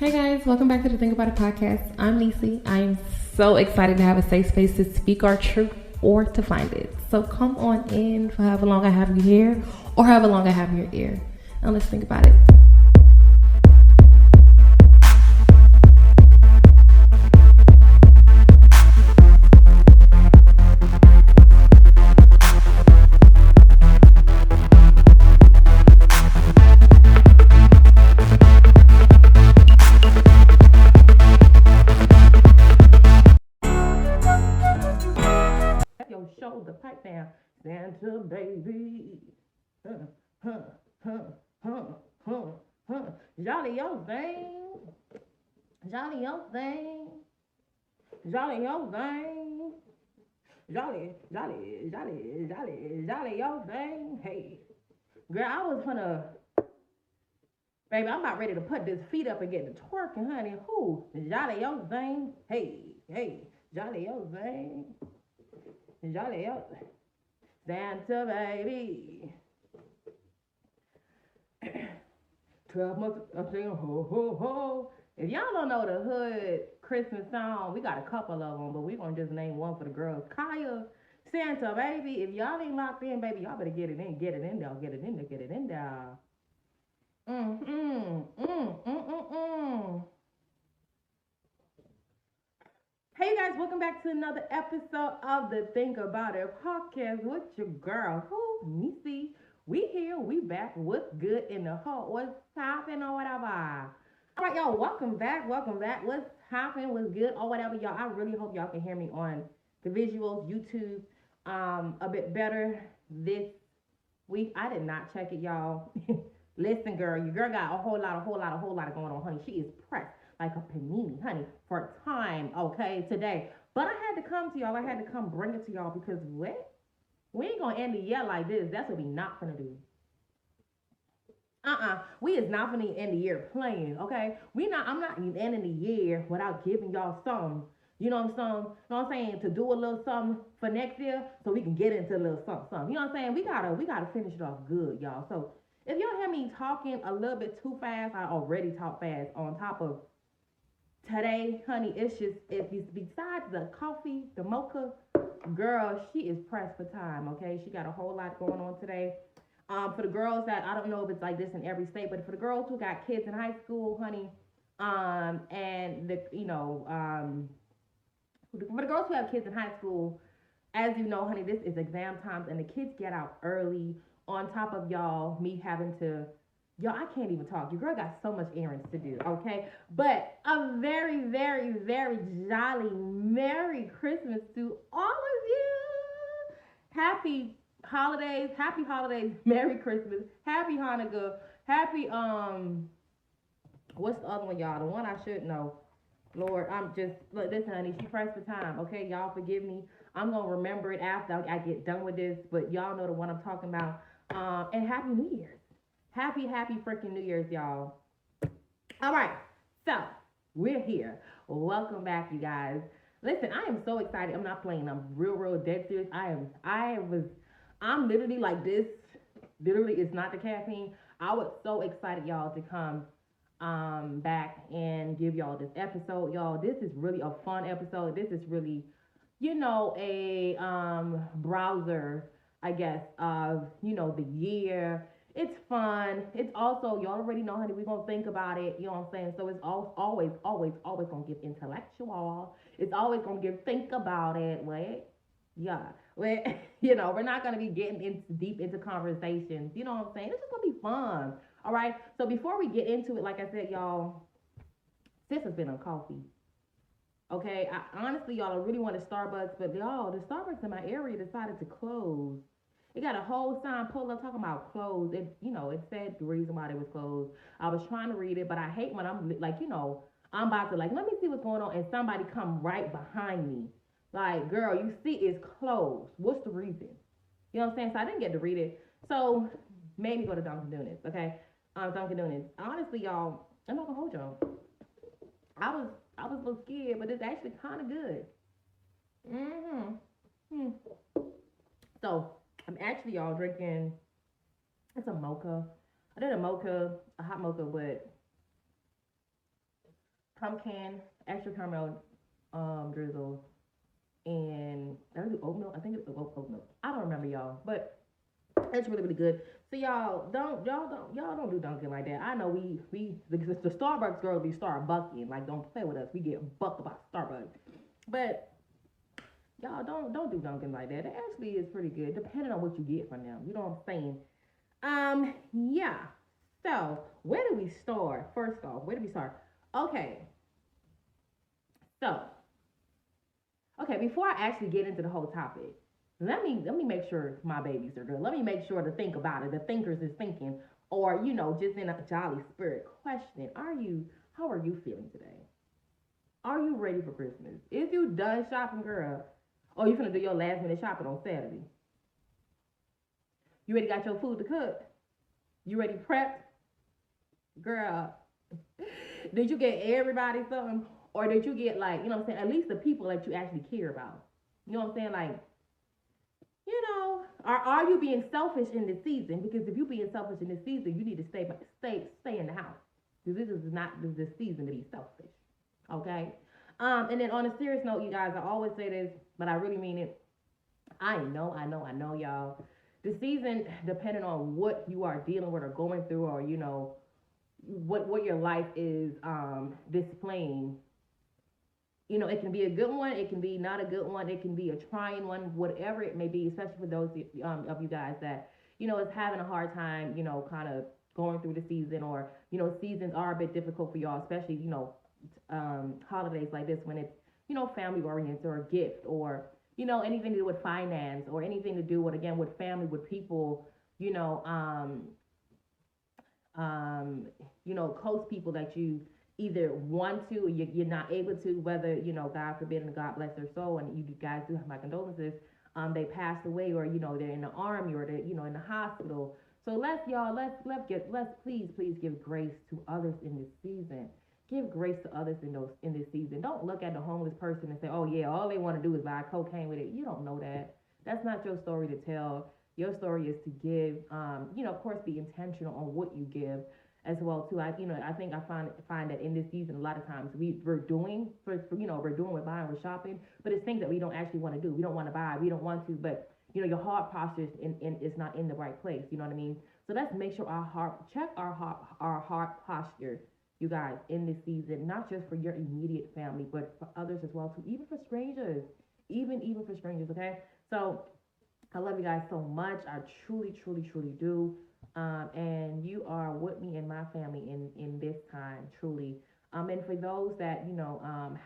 Hey guys, welcome back to the Think About It podcast. I'm Nisi. I'm so excited to have a safe space to speak our truth or to find it. So come on in for however long I have you here or however long I have your ear. And let's think about it. Shoulder pipe down, Santa baby, jolly your thing, jolly your thing, jolly your thing, jolly your thing. Hey, girl, I was gonna, baby, I'm about ready to put this feet up and get the twerking, honey. Who? Jolly your thing. Hey, jolly your thing, jolly your thing. Santa baby. 12 months of singing ho ho ho. If y'all don't know the hood Christmas song, we got a couple of them, but we gonna just name one for the girls. Kaya, Santa baby. If y'all ain't locked in, baby, y'all better get it in there, get it in there, get it in there. Hey you guys, welcome back to another episode of the Think About It podcast with your girl, who Nisi. We here, we back. What's good in the hole? What's popping or whatever? All right, y'all, welcome back. What's popping? What's good or whatever, y'all? I really hope y'all can hear me on the visuals, YouTube, a bit better this week. I did not check it, y'all. Listen, girl, your girl got a whole lot going on, honey. She is pressed like a panini, honey, for time, okay, today. But I had to come to y'all. I had to come bring it to y'all because what? We ain't gonna end the year like this. That's what we not gonna do. We is not gonna end the year playing, okay? I'm not ending the year without giving y'all something. You know what I'm saying? To do a little something for next year so we can get into a little something. You know what I'm saying? We gotta finish it off good, y'all. So if y'all hear me talking a little bit too fast, I already talk fast on top of today, honey, it's besides the coffee, the mocha, girl, she is pressed for time, okay? She got a whole lot going on today. For the girls that, I don't know if it's like this in every state, but for the girls who got kids in high school, honey, and for the girls who have kids in high school, as you know, honey, this is exam times and the kids get out early on top of y'all, me having to, y'all, I can't even talk. Your girl got so much errands to do, okay? But a very, very, very jolly Merry Christmas to all of you. Happy holidays, Merry Christmas, Happy Hanukkah, Happy, what's the other one, y'all? The one I should know. Lord, I'm just, look, listen, honey, she pressed for time, okay? Y'all forgive me. I'm going to remember it after I get done with this, but y'all know the one I'm talking about. And Happy New Year's. Happy freaking New Year's, y'all. All right, so we're here. Welcome back, you guys. Listen, I am so excited. I'm not playing. I'm real dead serious. I'm literally like this. Literally, it's not the caffeine. I was so excited, y'all, to come back and give y'all this episode, y'all. This is really a fun episode. This is really, a browser, I guess, of the year. It's fun. It's also, you already know, honey, we're gonna think about it, you know what I'm saying? So it's always gonna give intellectual. It's always gonna give think about it. Wait, yeah. We're not gonna be getting deep into conversations, you know what I'm saying? It's just gonna be fun. All right. So before we get into it, like I said, y'all, sis has been on coffee. Okay, honestly, y'all, I really wanted Starbucks, but y'all, the Starbucks in my area decided to close. It got a whole sign pulled up talking about closed. It said the reason why it was closed. I was trying to read it, but I hate when I'm like, I'm about to let me see what's going on, and somebody come right behind me. Like, girl, you see it's closed. What's the reason? You know what I'm saying? So I didn't get to read it. So made me go to Dunkin' Donuts, okay? Dunkin' Donuts. Honestly, y'all, I'm not gonna hold y'all. I was a little scared, but it's actually kind of good. So I'm actually, y'all, drinking. It's a mocha. I did a mocha, a hot mocha with pumpkin, extra caramel drizzle, and I do oat milk. I think it's oat milk. I don't remember y'all, but it's really really good. So y'all don't do Dunkin' like that. I know the Starbucks girls be Starbucking, like don't play with us. We get bucked about Starbucks, but y'all don't do Dunkin' like that. It actually is pretty good, depending on what you get from them. You know what I'm saying? Yeah. So where do we start? First off, where do we start? Okay. So before I actually get into the whole topic, let me make sure my babies are good. Let me make sure to think about it. The thinkers is thinking, or just in a jolly spirit. Question: Are you? How are you feeling today? Are you ready for Christmas? If you done shopping, girl, or you finna do your last minute shopping on Saturday? You ready got your food to cook? You ready prepped, girl? Did you get everybody something, or did you get like what I'm saying? At least the people that you actually care about. You know what I'm saying? Like are you being selfish in this season? Because if you're being selfish in this season, you need to stay in the house. Because this is not the season to be selfish. Okay. And then on a serious note, you guys, I always say this, but I really mean it. I know, y'all. The season, depending on what you are dealing with or going through, or what your life is displaying, it can be a good one, it can be not a good one, it can be a trying one, whatever it may be, especially for those of you guys that, is having a hard time, kind of going through the season, or, seasons are a bit difficult for y'all, especially, holidays like this when it's, family oriented or a gift or, anything to do with finance or anything to do with, again, with family, with people, you know, um, um, close people that you either want to or you're not able to, whether, God forbid and God bless their soul, and you guys do have my condolences, they passed away, or, they're in the army, or they're, in the hospital. So let's please give grace to others in this season. Give grace to others in this season. Don't look at the homeless person and say, oh yeah, all they want to do is buy cocaine with it. You don't know that. That's not your story to tell. Your story is to give, of course, be intentional on what you give as well too. I think I find that in this season, a lot of times we're doing we're doing, we're buying, we're shopping, but it's things that we don't actually want to do. We don't want to buy, we don't want to, but your heart posture is not in the right place. You know what I mean? So let's make sure check our heart posture, you guys, in this season, not just for your immediate family, but for others as well too, even for strangers, even for strangers. Okay, so I love you guys so much. I truly, truly, truly do. And you are with me and my family in this time, truly. And for those that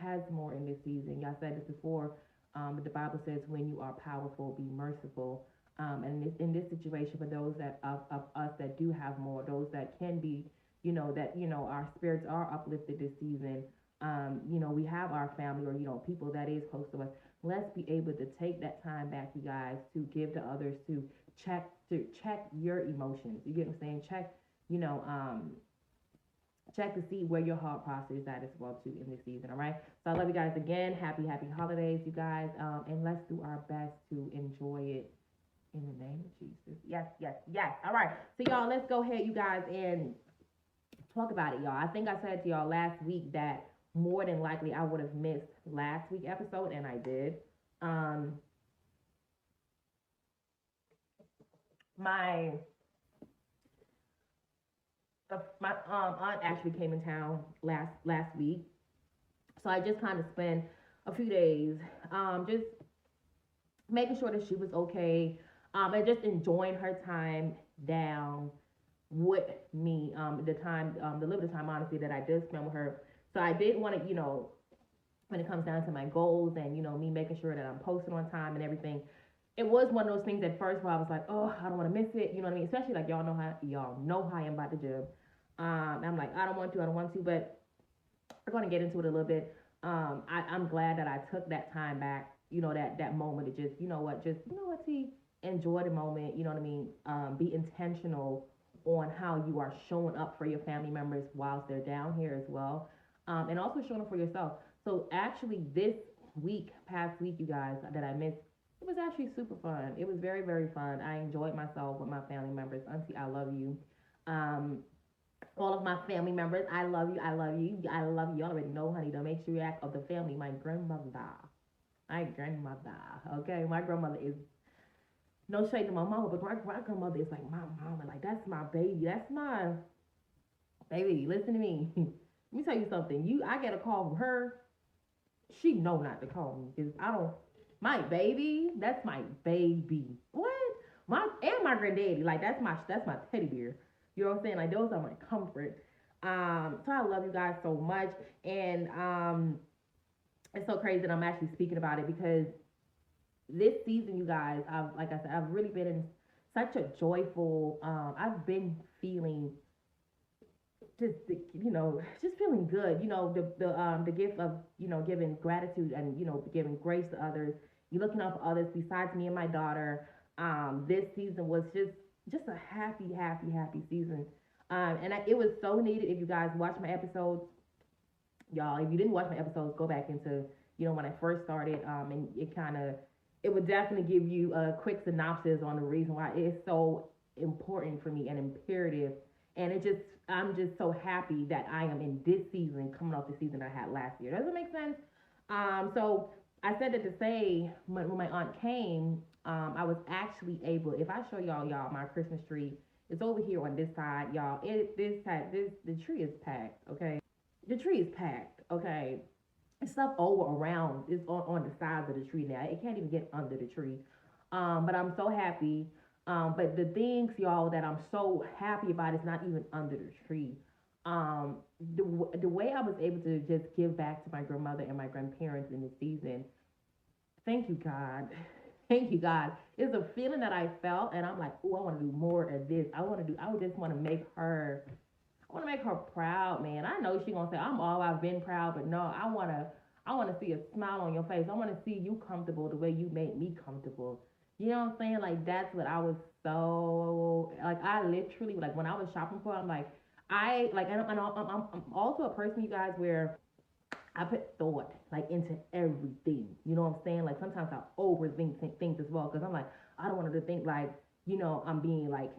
has more in this season, y'all said this before. But the Bible says, "When you are powerful, be merciful." And in this situation, for those that of us that do have more, those that can be, that our spirits are uplifted this season. We have our family, or people that is close to us. Let's be able to take that time back, you guys, to give to others, to check your emotions. You get what I'm saying? You know, um, check to see where your heart posture is at as well too in this season. All right. So I love you guys again. Happy holidays, you guys. And let's do our best to enjoy it in the name of Jesus. Yes, yes, yes. All right. So y'all, let's go ahead, you guys, and talk about it, y'all. I think I said to y'all last week that more than likely I would have missed last week episode, and I did. Um, my my aunt actually came in town last week, so I just kind of spent a few days just making sure that she was okay, and just enjoying her time down with me, the limited time honestly that I did spend with her. So I did want to, when it comes down to my goals and me making sure that I'm posting on time and everything, it was one of those things at first where I was like, oh, I don't want to miss it. You know what I mean? Especially like y'all know how I am about the gym. I'm like, I don't want to, but we're gonna get into it a little bit. I'm glad that I took that time back. That moment to just, T, enjoy the moment. You know what I mean? Be intentional on how you are showing up for your family members whilst they're down here as well, and also showing up for yourself. So actually, past week, you guys, that I missed, it was actually super fun. It was very, very fun. I enjoyed myself with my family members. Auntie, I love you. Um, All of my family members, I love you, I love you, I love you. You already know, honey. Don't make sure you act of the family. My grandmother. Okay, my grandmother is no shade to my mama, but my grandmother is like my mama. Like that's my baby. That's my baby. Listen to me. Let me tell you something. I get a call from her. She know not to call me because I don't. My baby, that's my baby. What? My granddaddy, like that's my teddy bear. You know what I'm saying? Like those are my comfort. So I love you guys so much, and it's so crazy that I'm actually speaking about it because this season, you guys, like I said, I've really been in such a joyful. I've been feeling just just feeling good. The gift of giving gratitude and giving grace to others. You looking out for others besides me and my daughter. This season was just a happy season. It was so needed. If you guys watch my episodes, y'all, if you didn't watch my episodes, go back into when I first started. And it would definitely give you a quick synopsis on the reason why it's so important for me and imperative. And I'm just so happy that I am in this season, coming off the season I had last year. Does it make sense? So I said that to say when my aunt came, I was actually able. If I show y'all my Christmas tree, it's over here on this side, y'all. The tree is packed. Okay, the tree is packed. Okay, stuff over around is on the sides of the tree now. It can't even get under the tree. But I'm so happy. But the things, y'all, that I'm so happy about is not even under the tree. Um, the way I was able to just give back to my grandmother and my grandparents in this season, thank you, God. Thank you, God. It's a feeling that I felt, and I'm like, oh, I want to do more of this. I would just want to make her I want to make her proud, man. I know she gonna say I'm all I've been proud, but no, I wanna see a smile on your face. I wanna see you comfortable the way you made me comfortable. You know what I'm saying? Like that's what I was so like. I literally like when I was shopping for. I'm like I like, and I'm also a person, you guys, where I put thought like into everything. You know what I'm saying? Like sometimes I overthink things as well because I'm like I don't want her to think like I'm being like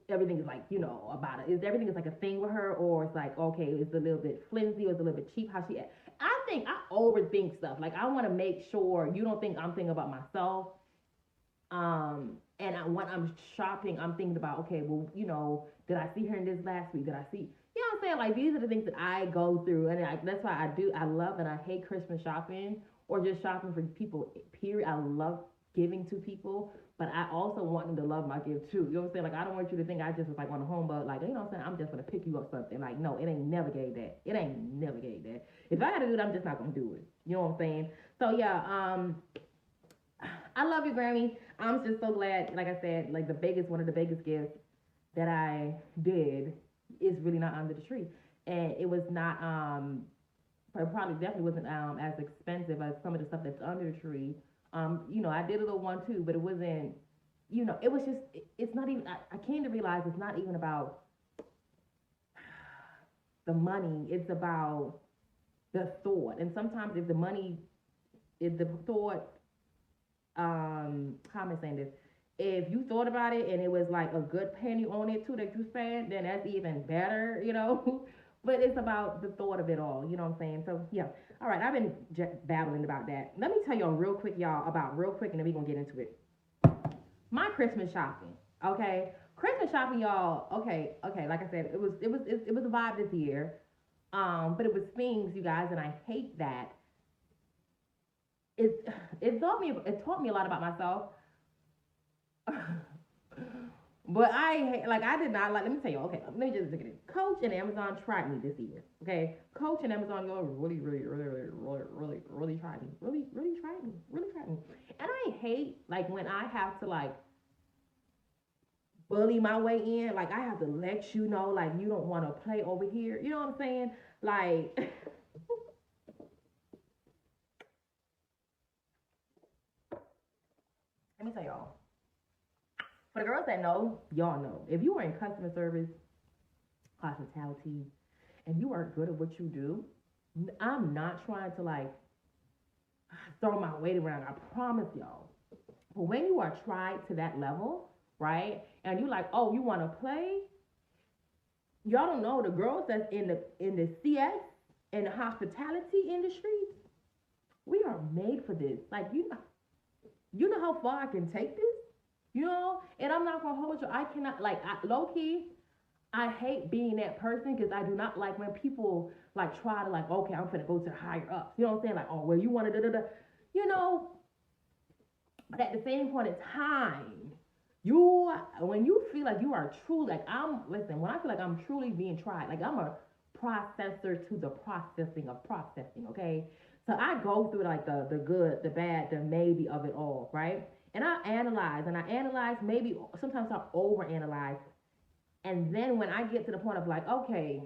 everything is like about it. Is everything is like a thing with her, or it's like okay, it's a little bit flimsy, or it's a little bit cheap how she. I think I overthink stuff. Like I want to make sure you don't think I'm thinking about myself. When I'm shopping, I'm thinking about okay, well, did I see her in this last week? Did I see? You know what I'm saying? Like these are the things that I go through, and that's why I love and I hate Christmas shopping or just shopping for people. Period. I love giving to people, but I also want them to love my gift too. You know what I'm saying? Like I don't want you to think I just was like on a home, but like I'm saying, I'm just gonna pick you up something. Like no, it ain't never gave that. It ain't never gave that. If I gotta do it, I'm just not gonna do it. You know what I'm saying? So yeah, I love you, Grammy. I'm just so glad. Like I said, like one of the biggest gifts that I did is really not under the tree, and it was not. It probably definitely wasn't as expensive as some of the stuff that's under the tree. I did a little one too, but it wasn't. It was just. It's not even. I came to realize it's not even about the money. It's about the thought. And sometimes if the thought, how am I saying this? If you thought about it and it was like a good penny on it too that you spent, then that's even better. But it's about the thought of it all, you know what I'm saying? So yeah. All right, I've been babbling about that. Let me tell y'all real quick, and then we're gonna get into it. My Christmas shopping, okay? Christmas shopping, y'all. Okay. Like I said, it was a vibe this year. But it was things, you guys, and I hate that. It it taught me a lot about myself. But I did not like. Let me tell you. Okay, let me just look at it. Coach and Amazon tried me this year. Okay, Coach and Amazon, y'all really tried me. Really tried me. Really tried me. And I hate like when I have to like bully my way in. Like I have to let you know, like you don't want to play over here. You know what I'm saying? Like, let me tell y'all. For the girls that know, y'all know. If you are in customer service, hospitality, and you are good at what you do, I'm not trying to like throw my weight around. I promise y'all. But when you are tried to that level, right? And you like, oh, you want to play? y'all don't know the girls that's in the CS and the hospitality industry. We are made for this. Like you know how far I can take this. You know, and I'm not gonna hold you. I cannot low key. I hate being that person because I do not like when people like try to like, okay, I'm gonna go to the higher ups. You know what I'm saying? Like, oh well, you want to da da da. You know, but at the same point in time, you when you feel like you are true, like I'm listen, when I feel like I'm truly being tried, like I'm a processor to the processing of processing, okay? So I go through like the good, the bad, the maybe of it all, right? And I analyze, maybe sometimes I overanalyze. And then when I get to the point of like, okay,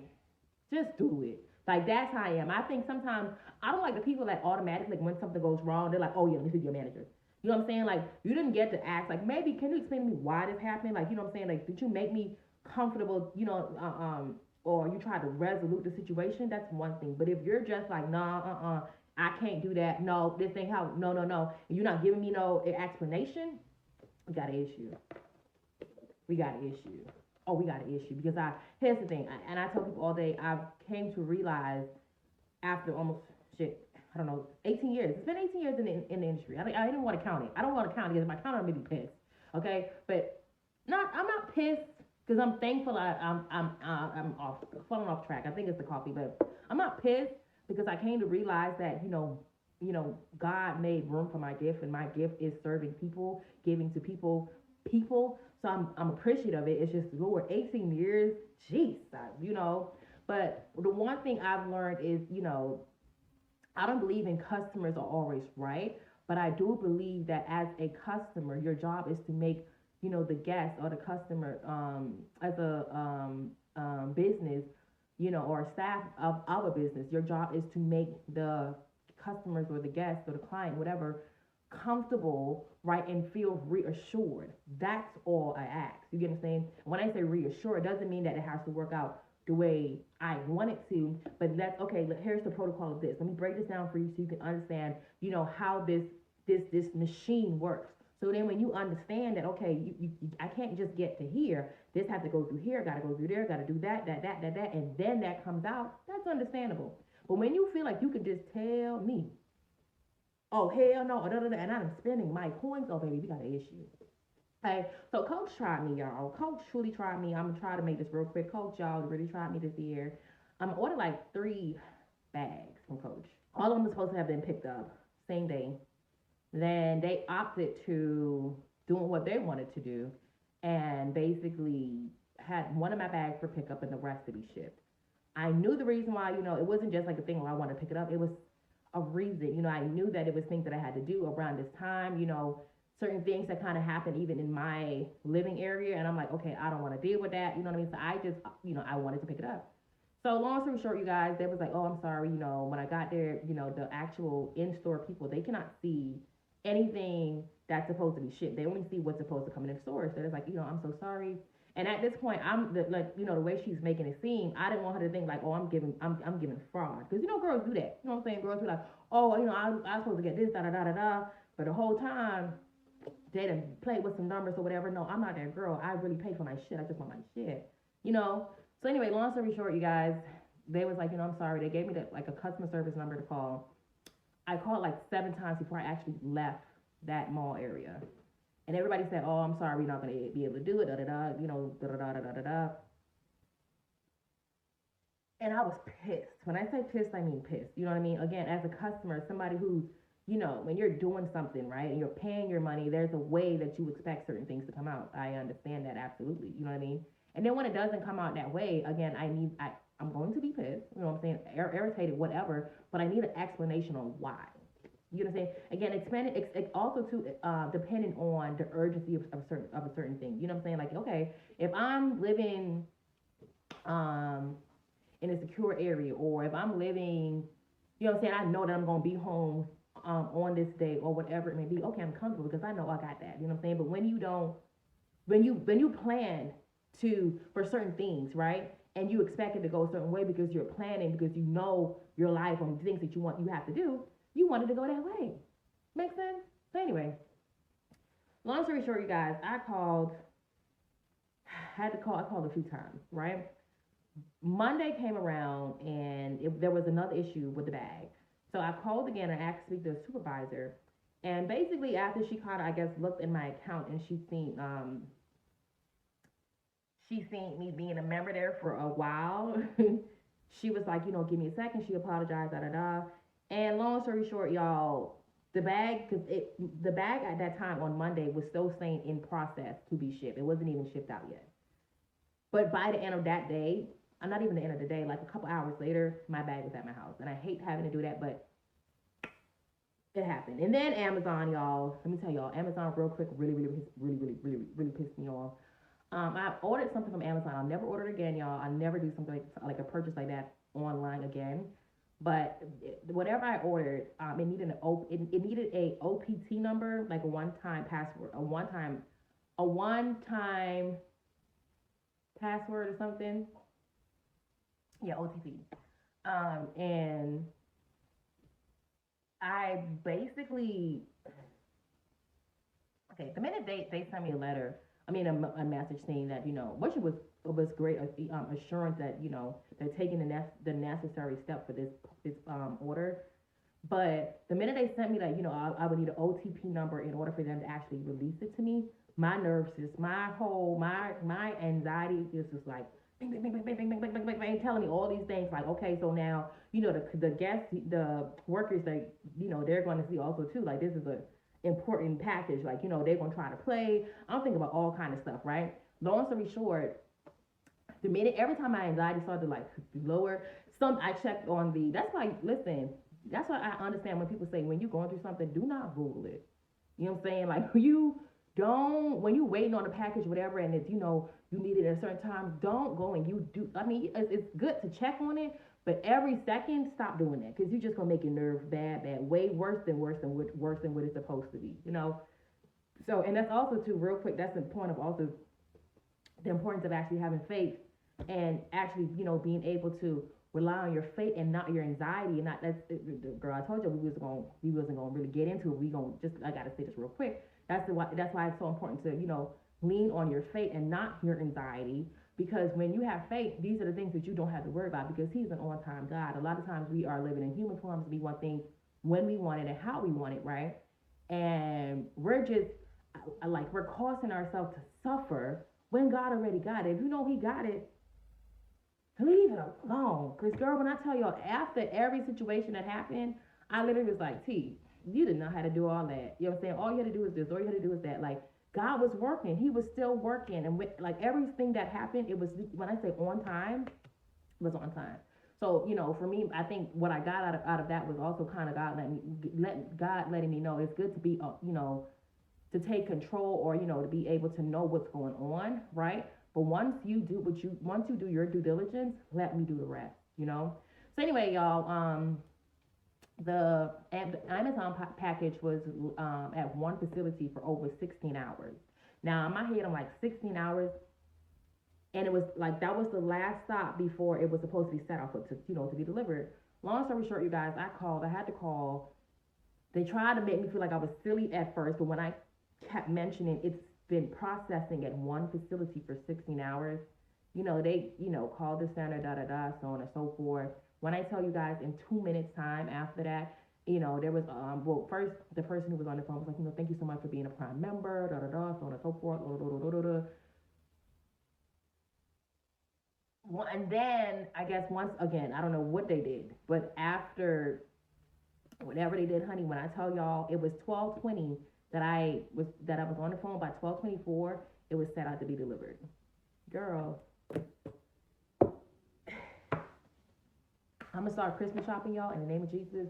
just do it. Like that's how I am. I think sometimes I don't like the people that automatically like, when something goes wrong, they're like, oh yeah, let me speak to your manager. You know what I'm saying? Like you didn't get to ask. Like maybe can you explain to me why this happened? Like you know what I'm saying? Like did you make me comfortable? You know, or you try to resolve the situation. That's one thing. But if you're just like, nah, I can't do that. No, this ain't how. No, no, no. And you're not giving me no explanation. We got an issue. We got an issue. Oh, we got an issue because here's the thing, and I tell people all day. I've came to realize after almost shit, I don't know, 18 years. It's been 18 years in the industry. I didn't want to count it. I don't want to count it because if I count it, I'm gonna be pissed. Okay, but I'm not pissed because I'm thankful. I'm off falling off track. I think it's the coffee, but I'm not pissed because I came to realize that God made room for my gift, and my gift is serving people, giving to people. So I'm appreciative of it. It's just Lord, 18 years, jeez, you know. But the one thing I've learned is, I don't believe in customers are always right, but I do believe that as a customer, your job is to make, the guest or the customer, as a business, or staff of our business, your job is to make the customers or the guests or the client, whatever, comfortable, right, and feel reassured. That's all I ask. You get what I'm saying? When I say reassured, it doesn't mean that it has to work out the way I want it to, but that's okay. Here's the protocol of this. Let me break this down for you so you can understand, how this machine works. So then when you understand that, okay, I can't just get to here. This has to go through here, got to go through there, got to do that, and then that comes out. That's understandable. But when you feel like you can just tell me, oh hell no, and I'm spending my coins, oh baby, we got an issue. Okay, so Coach tried me, y'all. Coach truly tried me. I'm gonna try to make this real quick. Coach, y'all really tried me this year. I'm ordered like 3 bags from Coach. All of them are supposed to have been picked up same day. Then they opted to doing what they wanted to do, and basically had one of my bags for pickup and the rest to be shipped. I knew the reason why. It wasn't just like a thing where I wanted to pick it up. It was a reason. I knew that it was things that I had to do around this time. Certain things that kind of happened even in my living area, and I'm like, okay, I don't want to deal with that. You know what I mean? So I just, I wanted to pick it up. So long story short, you guys, they was like, oh, I'm sorry. When I got there, the actual in-store people, they cannot see anything that's supposed to be shipped. They only see what's supposed to come in the store. So it's like, I'm so sorry. And at this point, the way she's making it seem, I didn't want her to think like, oh, I'm giving fraud, because girls do that. You know what I'm saying? Girls be like, oh, I'm supposed to get this, da da da da da. But the whole time, they didn't play with some numbers or whatever. No, I'm not that girl. I really pay for my shit. I just want my shit. So anyway, long story short, you guys, they was like, I'm sorry. They gave me like a customer service number to call. I called like 7 times before I actually left that mall area. And everybody said, oh, I'm sorry, we're not going to be able to do it, da da da, da da da da da da. And I was pissed. When I say pissed, I mean pissed. You know what I mean? Again, as a customer, somebody who, when you're doing something, right, and you're paying your money, there's a way that you expect certain things to come out. I understand that absolutely. You know what I mean? And then when it doesn't come out that way, again, I'm going to be pissed. You know what I'm saying? Irritated, whatever. But I need an explanation on why. You know what I'm saying? Again, it's also too depending on the urgency of a certain thing. You know what I'm saying? Like, okay, if I'm living in a secure area, or if I'm living, you know what I'm saying, I know that I'm gonna be home on this day or whatever it may be. Okay, I'm comfortable because I know I got that. You know what I'm saying? But when you don't, when you plan for certain things, right? And you expect it to go a certain way because you're planning, because you know your life and things that you have to do, you wanted to go that way. Make sense? So anyway, long story short, you guys, I called a few times, right? Monday came around and there was another issue with the bag. So I called again and asked to speak to the supervisor. And basically, after she kind of, I guess, looked in my account and she seen me being a member there for a while. She was like, give me a second. She apologized, da da da. And long story short, y'all, the bag at that time on Monday was still saying in process to be shipped. It wasn't even shipped out yet. But by the end of that day, not even the end of the day, like a couple hours later, my bag was at my house. And I hate having to do that, but it happened. And then Amazon, y'all, let me tell y'all, Amazon real quick really pissed me off. I ordered something from Amazon. I'll never order it again, y'all. I never do something like a purchase like that online again. But whatever I ordered, it needed a OPT number, like a one time password, a one time password or something. Yeah, OTP. And I basically, okay, the minute they sent me a letter, a message saying that, which was great, assurance that, they're taking the necessary step for this order. But the minute they sent me that, I would need an OTP number in order for them to actually release it to me, my nerves just, my anxiety just was like, bing, bing, bing, bing, bing, bing, bing, bing, bing, bing, telling me all these things. Like, okay, so now, the guests, the workers, that, they're going to see also too. Like, this is a important package. Like, they're going to try to play. I'm thinking about all kind of stuff, right? Long story short, every time my anxiety started to like lower, I checked on that's why, listen, that's why I understand when people say when you're going through something, do not Google it. You know what I'm saying? Like, when you waiting on a package, whatever, and it's, you need it at a certain time, don't go and you do. It's good to check on it, but every second, stop doing that because you're just gonna make your nerves bad, way worse than what it's supposed to be. So, and that's also too, real quick, that's the point of also the importance of actually having faith and actually, being able to rely on your faith and not your anxiety. And not that's girl. I told you we wasn't gonna really get into it. We gonna just I gotta say this real quick. That's why it's so important to lean on your faith and not your anxiety. Because when you have faith, these are the things that you don't have to worry about because He's an on time God. A lot of times we are living in human forms. We want things when we want it and how we want it, right? And we're just like we're causing ourselves to suffer when God already got it. If you know He got it, leave it alone. Because, girl, when I tell y'all, after every situation that happened, I literally was like, T, you didn't know how to do all that. You know what I'm saying? All you had to do is this, all you had to do is that. Like, God was working. He was still working. And like everything that happened, it was, when I say on time, it was on time. So, for me, I think what I got out of that was also kind of God letting me know it's good to be, to take control or, to be able to know what's going on, right? But once you do your due diligence, let me do the rest. So anyway, y'all, the Amazon package was at one facility for over 16 hours. Now in my head, I'm like 16 hours, and it was like that was the last stop before it was supposed to be set off to be delivered. Long story short, you guys, I had to call. They tried to make me feel like I was silly at first, but when I kept mentioning it's been processing at one facility for 16 hours, they, called the center, da da da, so on and so forth. When I tell you guys, in 2 minutes time after that, there was well, first the person who was on the phone was like, thank you so much for being a Prime member, da da da, so on and so forth, da da da da da. Well, and then I guess once again, I don't know what they did, but after whatever they did, honey, when I tell y'all it was 12:20 that I was on the phone. By 12:24 it was set out to be delivered. Girl, I'm gonna start Christmas shopping, y'all, in the name of Jesus,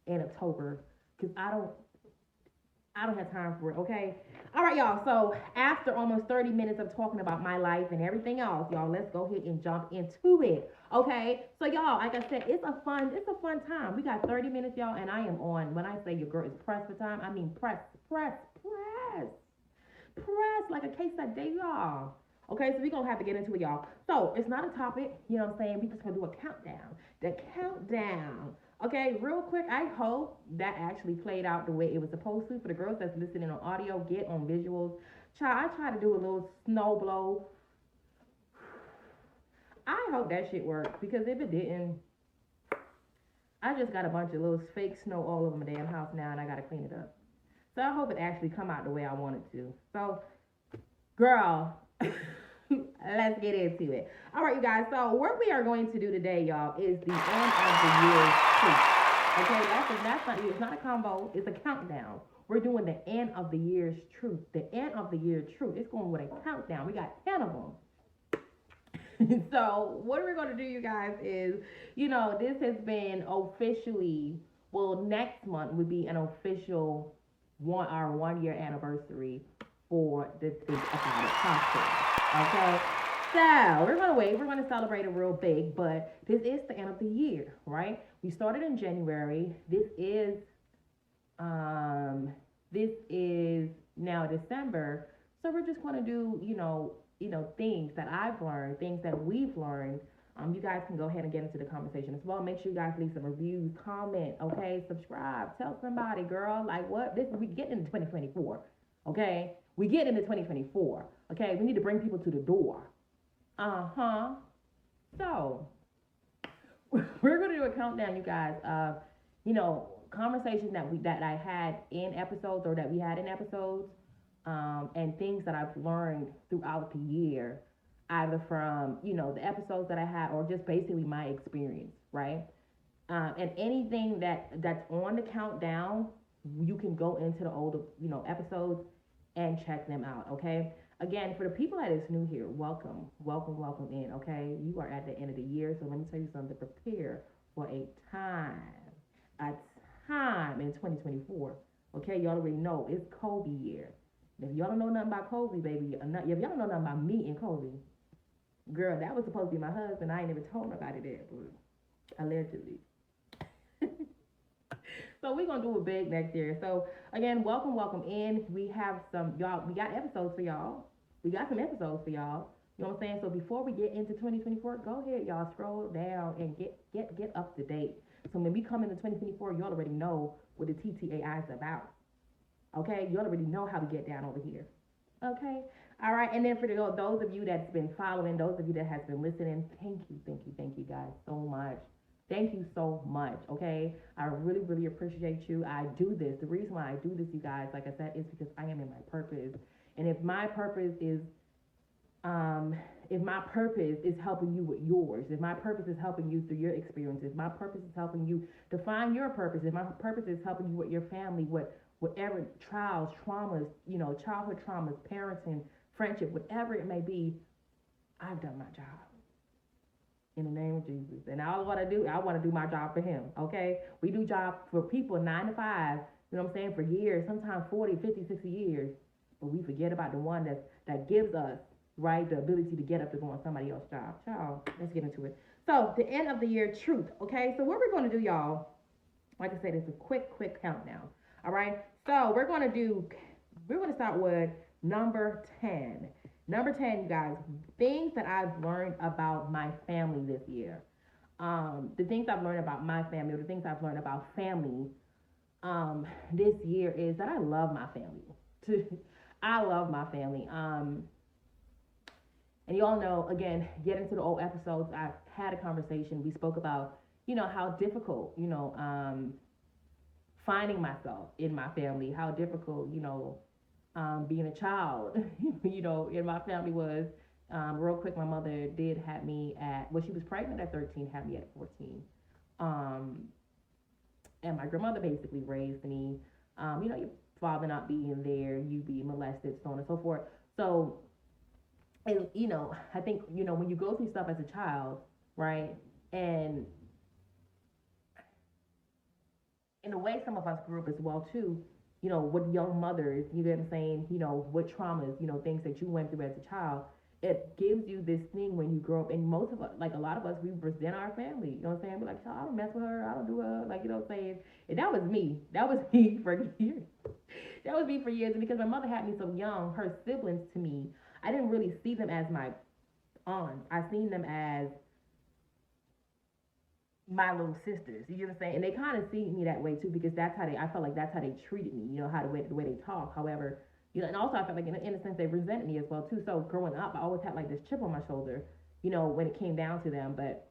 in October, because I don't have time for it, okay? All right, y'all. So after almost 30 minutes of talking about my life and everything else, y'all, let's go ahead and jump into it. Okay. So y'all, like I said, it's a fun time. We got 30 minutes, y'all, and I am on. When I say your girl is pressed for time, I mean press like a case that day, y'all. Okay, so we're gonna have to get into it, y'all. So it's not a topic, you know what I'm saying? We just gonna do a countdown. The countdown. Okay, real quick, I hope that actually played out the way it was supposed to. For the girls that's listening on audio, get on visuals. I try to do a little snow blow. I hope that shit works because if it didn't, I just got a bunch of little fake snow all over my damn house now, and I gotta clean it up. So I hope it actually come out the way I want it to. So, girl, let's get into it. All right, you guys. So what we are going to do today, y'all, is the end of the year's treat. Okay, that's not it's not a combo. It's a countdown. We're doing the end of the year's truth. The end of the year truth. It's going with a countdown. We got 10 of them. So what we're going to do, you guys, is this has been officially, well, next month would be an official our 1 year anniversary for the Think About It podcast. Okay. So we're gonna wait. We're gonna celebrate it real big, but this is the end of the year, right? We started in January. This is now December. So we're just gonna do, things that I've learned, things that we've learned. You guys can go ahead and get into the conversation as well. Make sure you guys leave some reviews, comment, okay, subscribe, tell somebody, girl, like what this we get into 2024, okay? We get into 2024, okay? We need to bring people to the door. So we're gonna do a countdown, you guys. Conversations that I had in episodes or that we had in episodes, and things that I've learned throughout the year, either from the episodes that I had or just basically my experience, right? And anything that's on the countdown, you can go into the older episodes and check them out. Okay. Again, for the people that is new here, welcome, welcome, welcome in. Okay, you are at the end of the year, so let me tell you something. Prepare for a time in 2024. Okay, y'all already know it's Kobe year. If y'all don't know nothing about Kobe, baby, if y'all don't know nothing about me and Kobe, girl, that was supposed to be my husband. I ain't never told nobody that, but allegedly. So we're gonna do it big next year. So again, welcome, welcome in. We have some y'all. We got episodes for y'all. We got some episodes for y'all. You know what I'm saying? So before we get into 2024, go ahead, y'all, scroll down and get up to date. So when we come into 2024, you already know what the TTAI is about. Okay, you already know how to get down over here. Okay, all right. And then for those of you that's been following, those of you that has been listening, thank you guys so much. Thank you so much. Okay, I really, really appreciate you. I do this. The reason why I do this, you guys, like I said, is because I am in my purpose. And if my purpose is helping you with yours, if my purpose is helping you through your experiences, my purpose is helping you to find your purpose, if my purpose is helping you with your family, with whatever trials, traumas, childhood traumas, parenting, friendship, whatever it may be, I've done my job. In the name of Jesus. And all I want to do my job for him. Okay? We do job for people 9 to 5, you know what I'm saying, for years, sometimes 40, 50, 60 years. But we forget about the one that gives us, right, the ability to get up to go on somebody else's job. Child, let's get into it. So, the end of the year truth. Okay? So, what we're going to do, y'all, like I said, it's a quick countdown. All right? So, we're going to start with number 10. Number 10, you guys, things that I've learned about my family this year. The things I've learned about my family, or the things I've learned about family this year is that I love my family. I love my family. And you all know, again, get into the old episodes, I had a conversation. We spoke about, how difficult, finding myself in my family, how difficult, being a child, in my family was. Real quick, my mother did have me she was pregnant at 13, had me at 14. And my grandmother basically raised me, your father not being there, you being molested, so on and so forth. So, and, I think, when you go through stuff as a child, right, and in the way some of us grew up as well, too, with young mothers, you get what I'm saying, what traumas, things that you went through as a child, it gives you this thing when you grow up. And most of us, like a lot of us, we resent our family, you know what I'm saying? We're like, I don't mess with her, I don't do her, like, you know what I'm saying? And that was me for years. That was me for years. And because my mother had me so young, her siblings to me, I didn't really see them as my aunts. I seen them as my little sisters, you know what I'm saying? And they kind of see me that way too, because I felt like that's how they treated me, the way they talk. However, and also I felt like in a sense they resented me as well too. So growing up, I always had like this chip on my shoulder, when it came down to them. But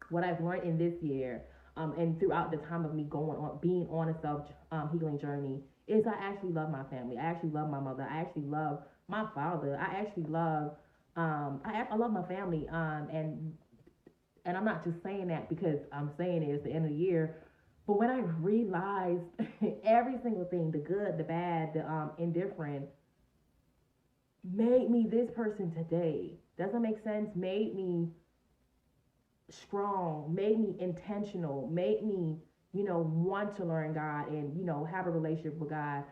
what I've learned in this year, and throughout the time of me being on a self healing journey, is I actually love my family. I actually love my mother. I actually love my father. I actually love, I love my family. And I'm not just saying that because I'm saying it, it's the end of the year. But when I realized every single thing, the good, the bad, the indifferent, made me this person today. Doesn't make sense? Made me strong, made me intentional, made me, want to learn God and, have a relationship with God,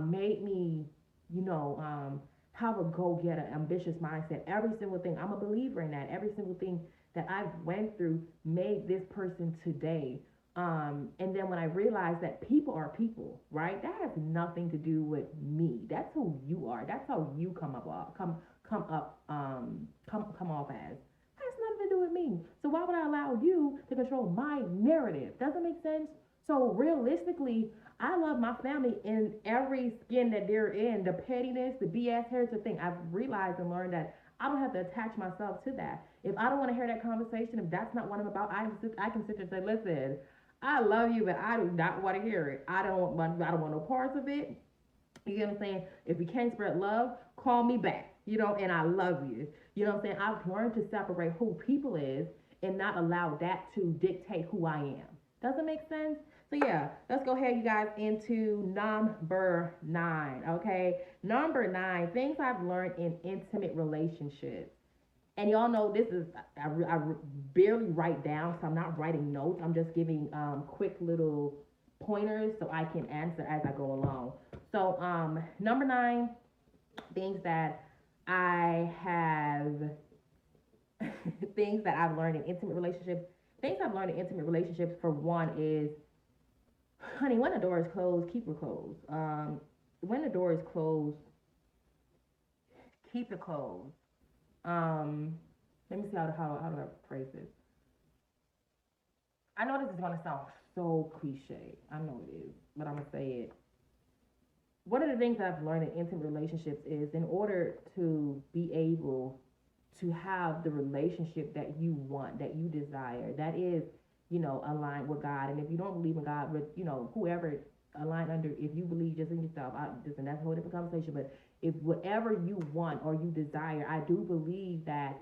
made me, you know, have a go-getter, ambitious mindset. Every single thing, I'm a believer in that. Every single thing that I've went through made this person today. And then when I realized that people are people, right? That has nothing to do with me. That's who you are. That's how you come off as. Has nothing to do with me. So why would I allow you to control my narrative? Doesn't make sense. So realistically, I love my family in every skin that they're in. The pettiness, the BS. Here's the thing: I've realized and learned that I don't have to attach myself to that. If I don't want to hear that conversation, if that's not what I'm about, I can sit there and say, listen, I love you, but I do not want to hear it. I don't want no parts of it. You know what I'm saying? If you can't spread love, call me back. And I love you. You know what I'm saying? I've learned to separate who people is and not allow that to dictate who I am. Does it make sense? So yeah, let's go ahead, you guys, into number 9. Okay, number 9, things I've learned in intimate relationships. And y'all know this is I barely write down, so I'm not writing notes. I'm just giving quick little pointers so I can answer as I go along. So number 9, things that I have, things that I've learned in intimate relationships. Things I've learned in intimate relationships, for one, is, honey, when the door is closed, keep it closed. When the door is closed, keep it closed. Um, Let me see how do I phrase this. I know this is gonna sound so cliche. I know it is, but I'm gonna say it. One of the things I've learned in intimate relationships is, in order to be able to have the relationship that you want, that you desire, that is, aligned with God. And if you don't believe in God, but whoever aligned under, if you believe just in yourself, and that's a whole different conversation. But if whatever you want or you desire, I do believe that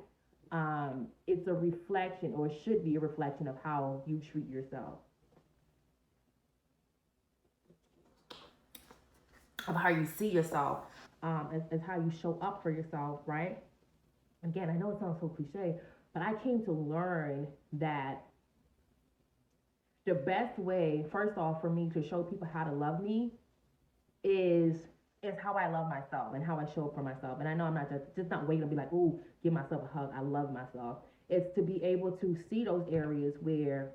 it's a reflection, or it should be a reflection, of how you treat yourself, of how you see yourself, as how you show up for yourself, right? Again, I know it sounds so cliche, but I came to learn that the best way, first off, for me to show people how to love me is how I love myself and how I show up for myself. And I know I'm not just not waiting to be like, ooh, give myself a hug. I love myself. It's to be able to see those areas where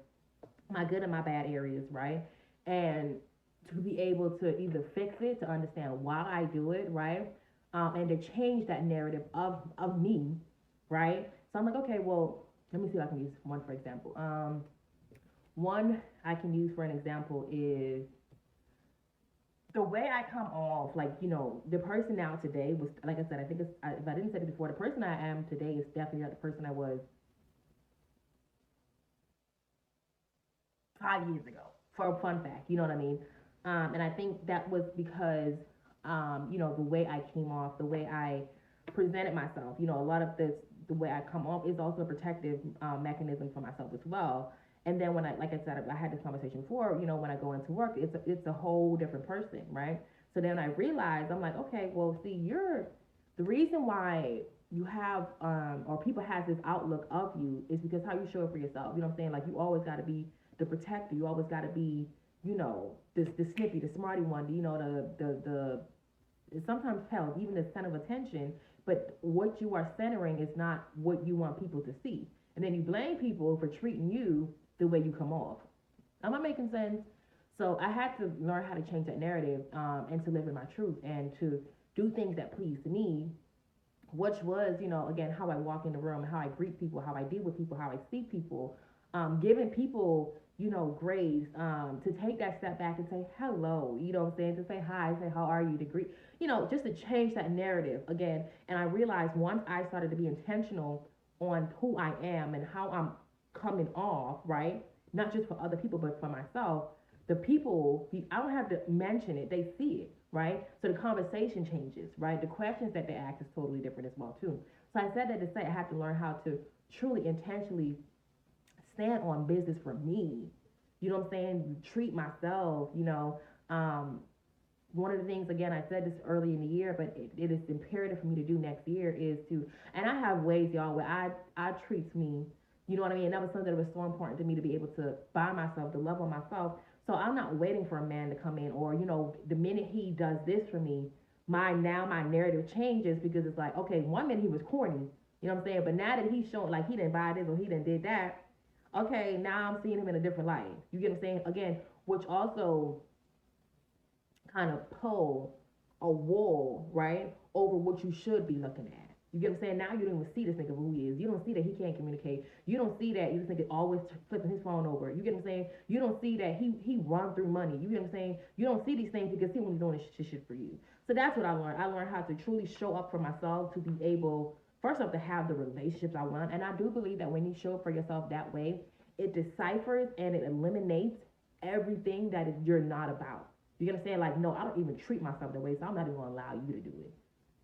my good and my bad areas, right? And to be able to either fix it, to understand why I do it, right? And to change that narrative of me, right? So I'm like, okay, well, let me see if I can use one for example. One I can use for an example is the way I come off. Like, the person now today was, like I said, I think if I didn't say it before, the person I am today is definitely not the person I was 5 years ago. For a fun fact, you know what I mean? And I think that was because, the way I came off, the way I presented myself, a lot of this, the way I come off is also a protective mechanism for myself as well. And then when like I said, I had this conversation before, when I go into work, it's a whole different person, right? So then I realized, I'm like, okay, well, see, the reason why you have, or people has this outlook of you is because how you show up for yourself. You know what I'm saying? Like, you always got to be the protector. You always got to be, the snippy, the smarty one, the sometimes hell, even the center of attention, but what you are centering is not what you want people to see. And then you blame people for treating you the way you come off. Am I making sense? So I had to learn how to change that narrative, and to live in my truth, and to do things that pleased me, which was, again, how I walk in the room, how I greet people, how I deal with people, how I see people, giving people, grace, to take that step back and say hello, you know what I'm saying, to say hi, say how are you, to greet, just to change that narrative again. And I realized once I started to be intentional on who I am and how I'm coming off, right? Not just for other people, but for myself. The people, I don't have to mention it; they see it, right? So the conversation changes, right? The questions that they ask is totally different as well too. So I said that to say I have to learn how to truly intentionally stand on business for me. You know what I'm saying? Treat myself, one of the things, again, I said this early in the year, but it is imperative for me to do next year is to, and I have ways, y'all, where I treats me, you know what I mean? And that was something that was so important to me to be able to buy myself, to love on myself. So I'm not waiting for a man to come in, or, the minute he does this for me, my narrative changes, because it's like, okay, one minute he was corny, you know what I'm saying? But now that he's showing, like, he didn't buy this or he didn't did that, okay, now I'm seeing him in a different light. You get what I'm saying? Again, which also kind of pull a wall, right, over what you should be looking at. You get what I'm saying? Now you don't even see this nigga who he is. You don't see that he can't communicate. You don't see that you just think it always flipping his phone over. You get what I'm saying? You don't see that he run through money. You get what I'm saying? You don't see these things because he was doing this shit for you. So that's what I learned. I learned how to truly show up for myself, to be able, first off, to have the relationships I want. And I do believe that when you show up for yourself that way, it deciphers and it eliminates everything that you're not about. You get what I'm saying? Like, no, I don't even treat myself that way, so I'm not even gonna allow you to do it.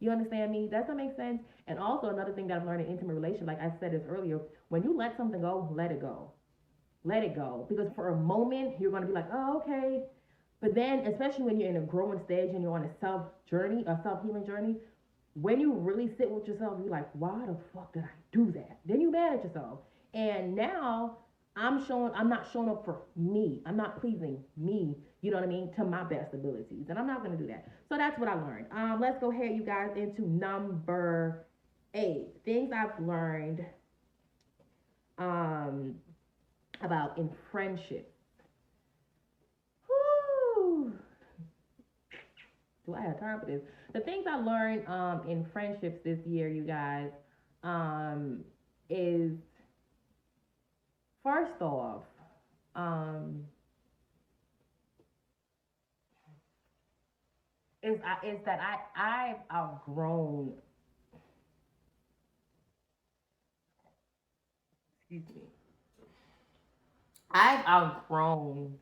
You understand me? Does that make sense? And also another thing that I've learned in intimate relation, like I said this earlier, when you let something go, let it go. Let it go. Because for a moment, you're gonna be like, oh, okay. But then, especially when you're in a growing stage and you're on a self journey, a self healing journey, when you really sit with yourself, you're like, why the fuck did I do that? Then you mad at yourself. And now I'm not showing up for me. I'm not pleasing me, you know what I mean, to my best abilities. And I'm not gonna do that. So that's what I learned. Let's go ahead, you guys, into number 8. Things I've learned um about in friendship. Whew. Do I have time for this? The things I learned in friendships this year, you guys, is first off, um, is that I've outgrown. Excuse me. I've outgrown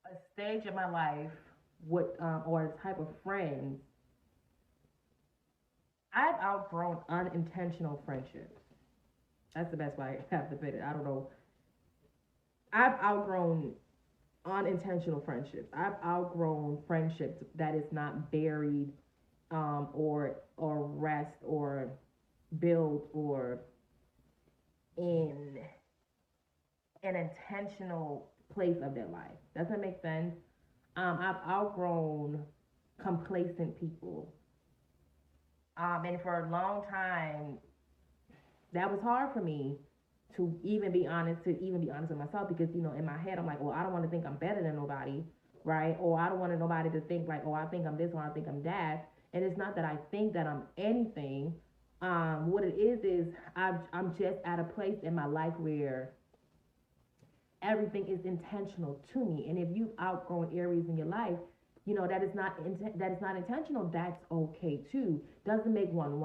a stage in my life with or a type of friends. I've outgrown unintentional friendships. That's the best way I have to put it. I don't know. I've outgrown unintentional friendships. I've outgrown friendships that is not buried or rest or built or in an intentional place of their life. Does that make sense? I've outgrown complacent people. And for a long time, that was hard for me to even be honest with myself, because in my head I'm like, well, I don't want to think I'm better than nobody, right? Or I don't want nobody to think like, oh, I think I'm this or I think I'm that. And it's not that I think that I'm anything. What it is I'm just at a place in my life where everything is intentional to me. And if you've outgrown areas in your life, that is not intentional, that's okay too. Doesn't make one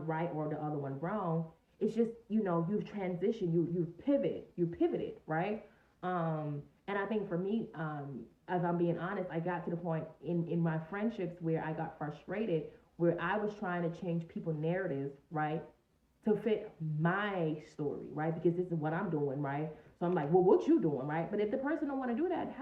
right or the other one wrong. It's just, you've transitioned, you pivoted, right? And I think for me, as I'm being honest, I got to the point in my friendships where I got frustrated, where I was trying to change people's narratives, right, to fit my story, right? Because this is what I'm doing, right? So I'm like, well, what you doing, right? But if the person don't want to do that,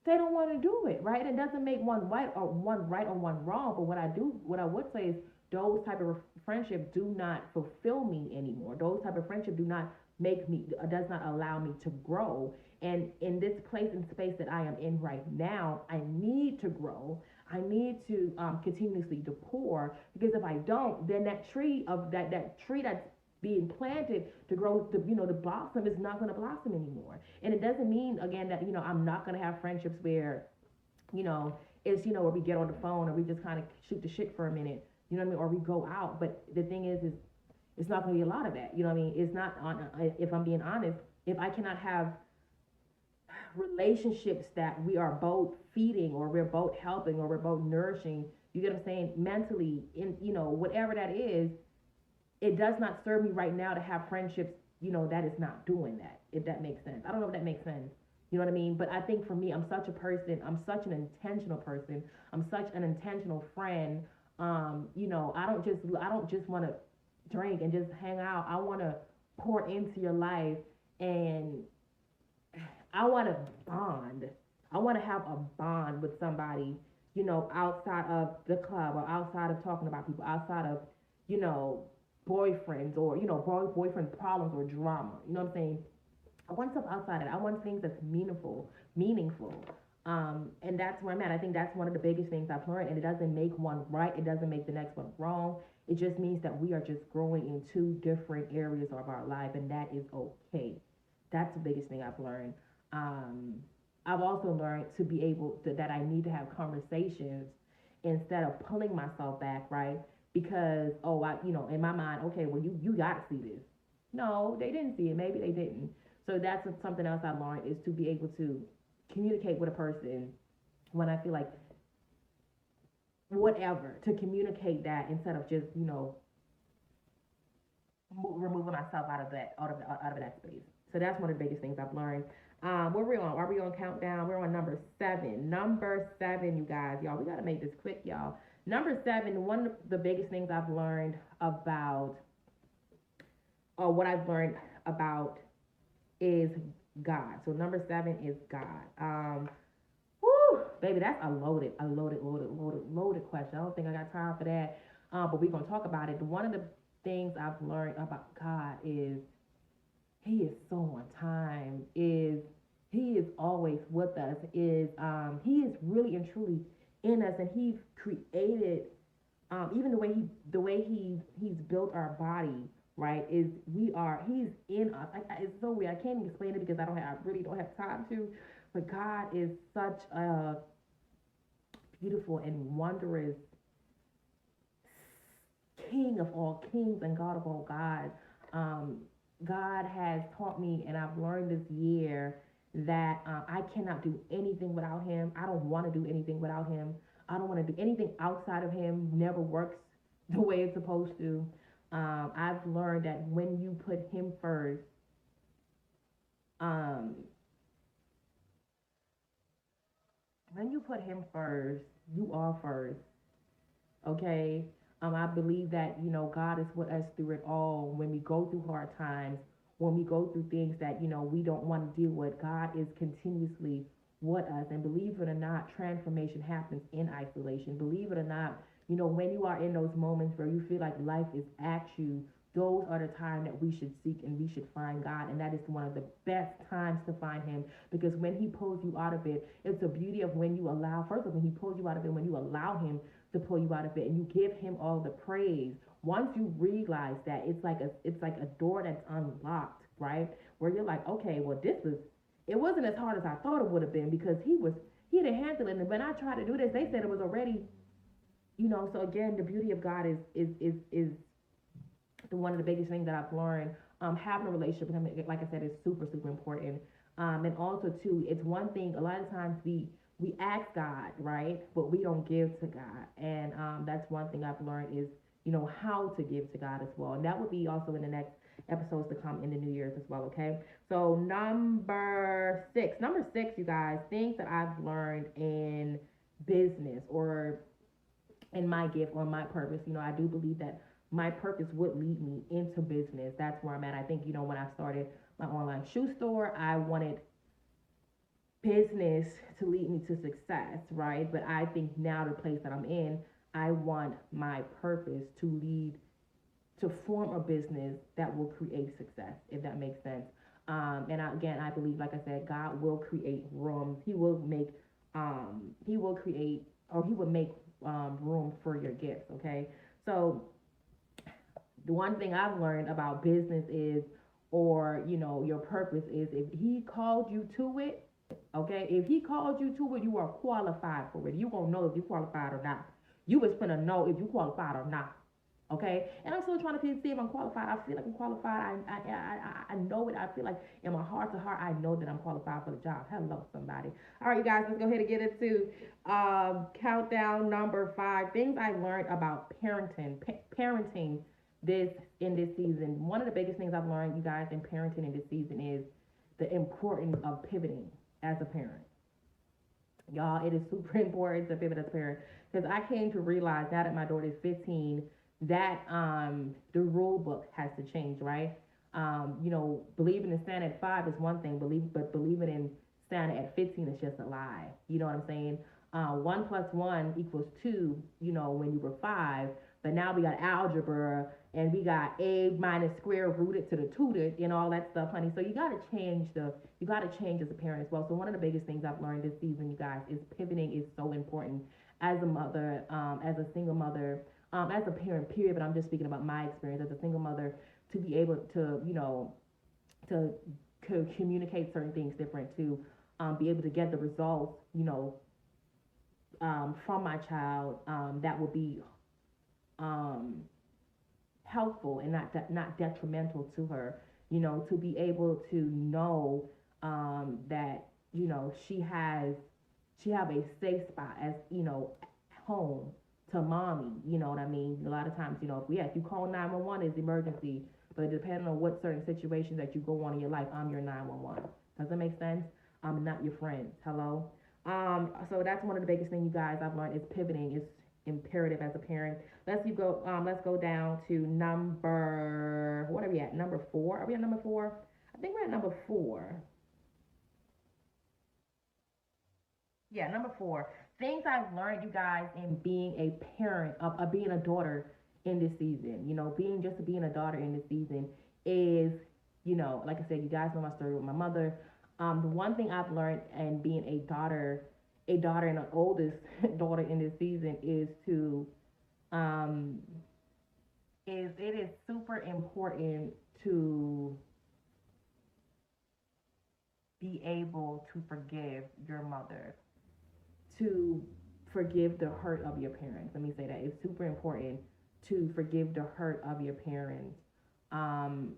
they don't want to do it, right? It doesn't make one right or one wrong. But what I would say is those type of friendships do not fulfill me anymore. Those type of friendship do not does not allow me to grow. And in this place and space that I am in right now, I need to grow. I need to continuously to pour, because if I don't, then that tree that's being planted to grow, to blossom, is not going to blossom anymore. And it doesn't mean, again, that I'm not going to have friendships where it's where we get on the phone or we just kind of shoot the shit for a minute, you know what I mean, or we go out. But the thing is it's not going to be a lot of that, you know what I mean. It's not on, if I'm being honest, if I cannot have relationships that we are both feeding or we're both helping or we're both nourishing, you get what I'm saying, mentally, in, whatever that is, it does not serve me right now to have friendships, that is not doing that, if that makes sense. I don't know if that makes sense. You know what I mean? But I think for me, I'm such a person, I'm such an intentional person, I'm such an intentional friend. I don't just want to drink and just hang out. I want to pour into your life, and I want to bond. I want to have a bond with somebody, outside of the club or outside of talking about people, outside of, you know, boyfriends or, boyfriend problems or drama. You know what I'm saying? I want stuff outside of it. I want things that's meaningful. And that's where I'm at. I think that's one of the biggest things I've learned. And it doesn't make one right. It doesn't make the next one wrong. It just means that we are just growing in two different areas of our life, and that is okay. That's the biggest thing I've learned. Um, I've also learned to be able to, that I need to have conversations instead of pulling myself back, right? Because in my mind, okay, well, you got to see this. No, they didn't see it. Maybe they didn't. So that's something else I learned, is to be able to communicate with a person when I feel like whatever, to communicate that instead of just removing myself out of that space. So that's one of the biggest things I've learned. Where we on? Are we on countdown? We're on number 7. Number 7, you guys, y'all. We gotta make this quick, y'all. Number 7. One of the biggest things I've learned about, or what I've learned about, is God. So number 7 is God. Woo, baby, that's a loaded question. I don't think I got time for that. But we're gonna talk about it. One of the things I've learned about God is He is so on time. Is He is always with us. He is really and truly in us, and He's created. Even he's built our body, right? He's in us. It's so weird. I can't even explain it because I really don't have time to. But God is such a beautiful and wondrous King of all kings and God of all gods. Um, God has taught me, and I've learned this year, that I cannot do anything without Him. I don't want to do anything without Him. I don't want to do anything outside of Him. Never works the way it's supposed to. I've learned that when you put Him first, um, you are first. Okay. I believe that, God is with us through it all. When we go through hard times, when we go through things that, we don't want to deal with, God is continuously with us. And believe it or not, transformation happens in isolation. Believe it or not, when you are in those moments where you feel like life is at you, those are the time that we should seek and we should find God. And that is one of the best times to find Him, because when He pulls you out of it, it's the beauty of when you allow, first of all, when He pulls you out of it, when you allow Him to pull you out of it and you give Him all the praise. Once you realize that, it's like a door that's unlocked, right? Where you're like, okay, well, it wasn't as hard as I thought it would have been, because he had handled it. And when I tried to do this, they said it was already, so again, the beauty of God is one of the biggest things that I've learned. Having a relationship with Him, like I said, is super, super important. And also too, it's one thing, a lot of times we ask God, right, but we don't give to God. And that's one thing I've learned, is how to give to God as well. And that would be also in the next episodes to come in the New Year's as well. Okay, so number six, you guys, things that I've learned in business or in my gift or my purpose. I do believe that my purpose would lead me into business. That's where I'm at. I think, when I started my online shoe store, I wanted business to lead me to success, right? But I think now, the place that I'm in, I want my purpose to lead to form a business that will create success, if that makes sense. Again, I believe, like I said, God will create rooms. He will create, or He will make room for your gifts. Okay, so the one thing I've learned about business is, or your purpose is, if He called you to it, okay, if He called you to it, you are qualified for it. You gonna know if you qualified or not. You was gonna know if you qualified or not. Okay, and I'm still trying to see if I'm qualified. I feel like I'm qualified. I know it. I feel like in my heart to heart, I know that I'm qualified for the job. Hello, somebody. All right, you guys, let's go ahead and get into countdown number 5. Things I learned about parenting this in this season. One of the biggest things I've learned, you guys, in parenting in this season is the importance of pivoting as a parent. Y'all, it is super important to pivot as a parent because I came to realize now that my daughter is 15 that the rule book has to change, right? Believing in Santa at 5 is one thing, but believing in Santa at 15 is just a lie. You know what I'm saying? 1 plus 1 equals 2. When you were 5, but now we got algebra and we got a minus square rooted to the tutored and all that stuff, honey. So you gotta change as a parent as well. So one of the biggest things I've learned this season, you guys, is pivoting is so important as a mother, as a single mother, as a parent, period. But I'm just speaking about my experience as a single mother to be able to, to communicate certain things different, to be able to get the results, from my child that will be um, helpful and not detrimental to her. To be able to know that she have a safe spot as home to mommy. You know what I mean? A lot of times, yes, you call 911 is emergency, but depending on what certain situations that you go on in your life, I'm your 911. Does that make sense? I'm not your friend. Hello. So that's one of the biggest things, you guys, I've learned is pivoting is imperative as a parent. Let's go down to number, what are we at? Number 4. Are we at number 4? I think we're at number 4. Yeah, number 4. Things I've learned, you guys, in being a parent of being a daughter in this season. Being a daughter in this season is, like I said, you guys know my story with my mother. The one thing I've learned and being a daughter and an oldest daughter in this season um, is it is super important to be able to forgive your mother, to forgive the hurt of your parents. Let me say that it's super important to forgive the hurt of your parents. Um,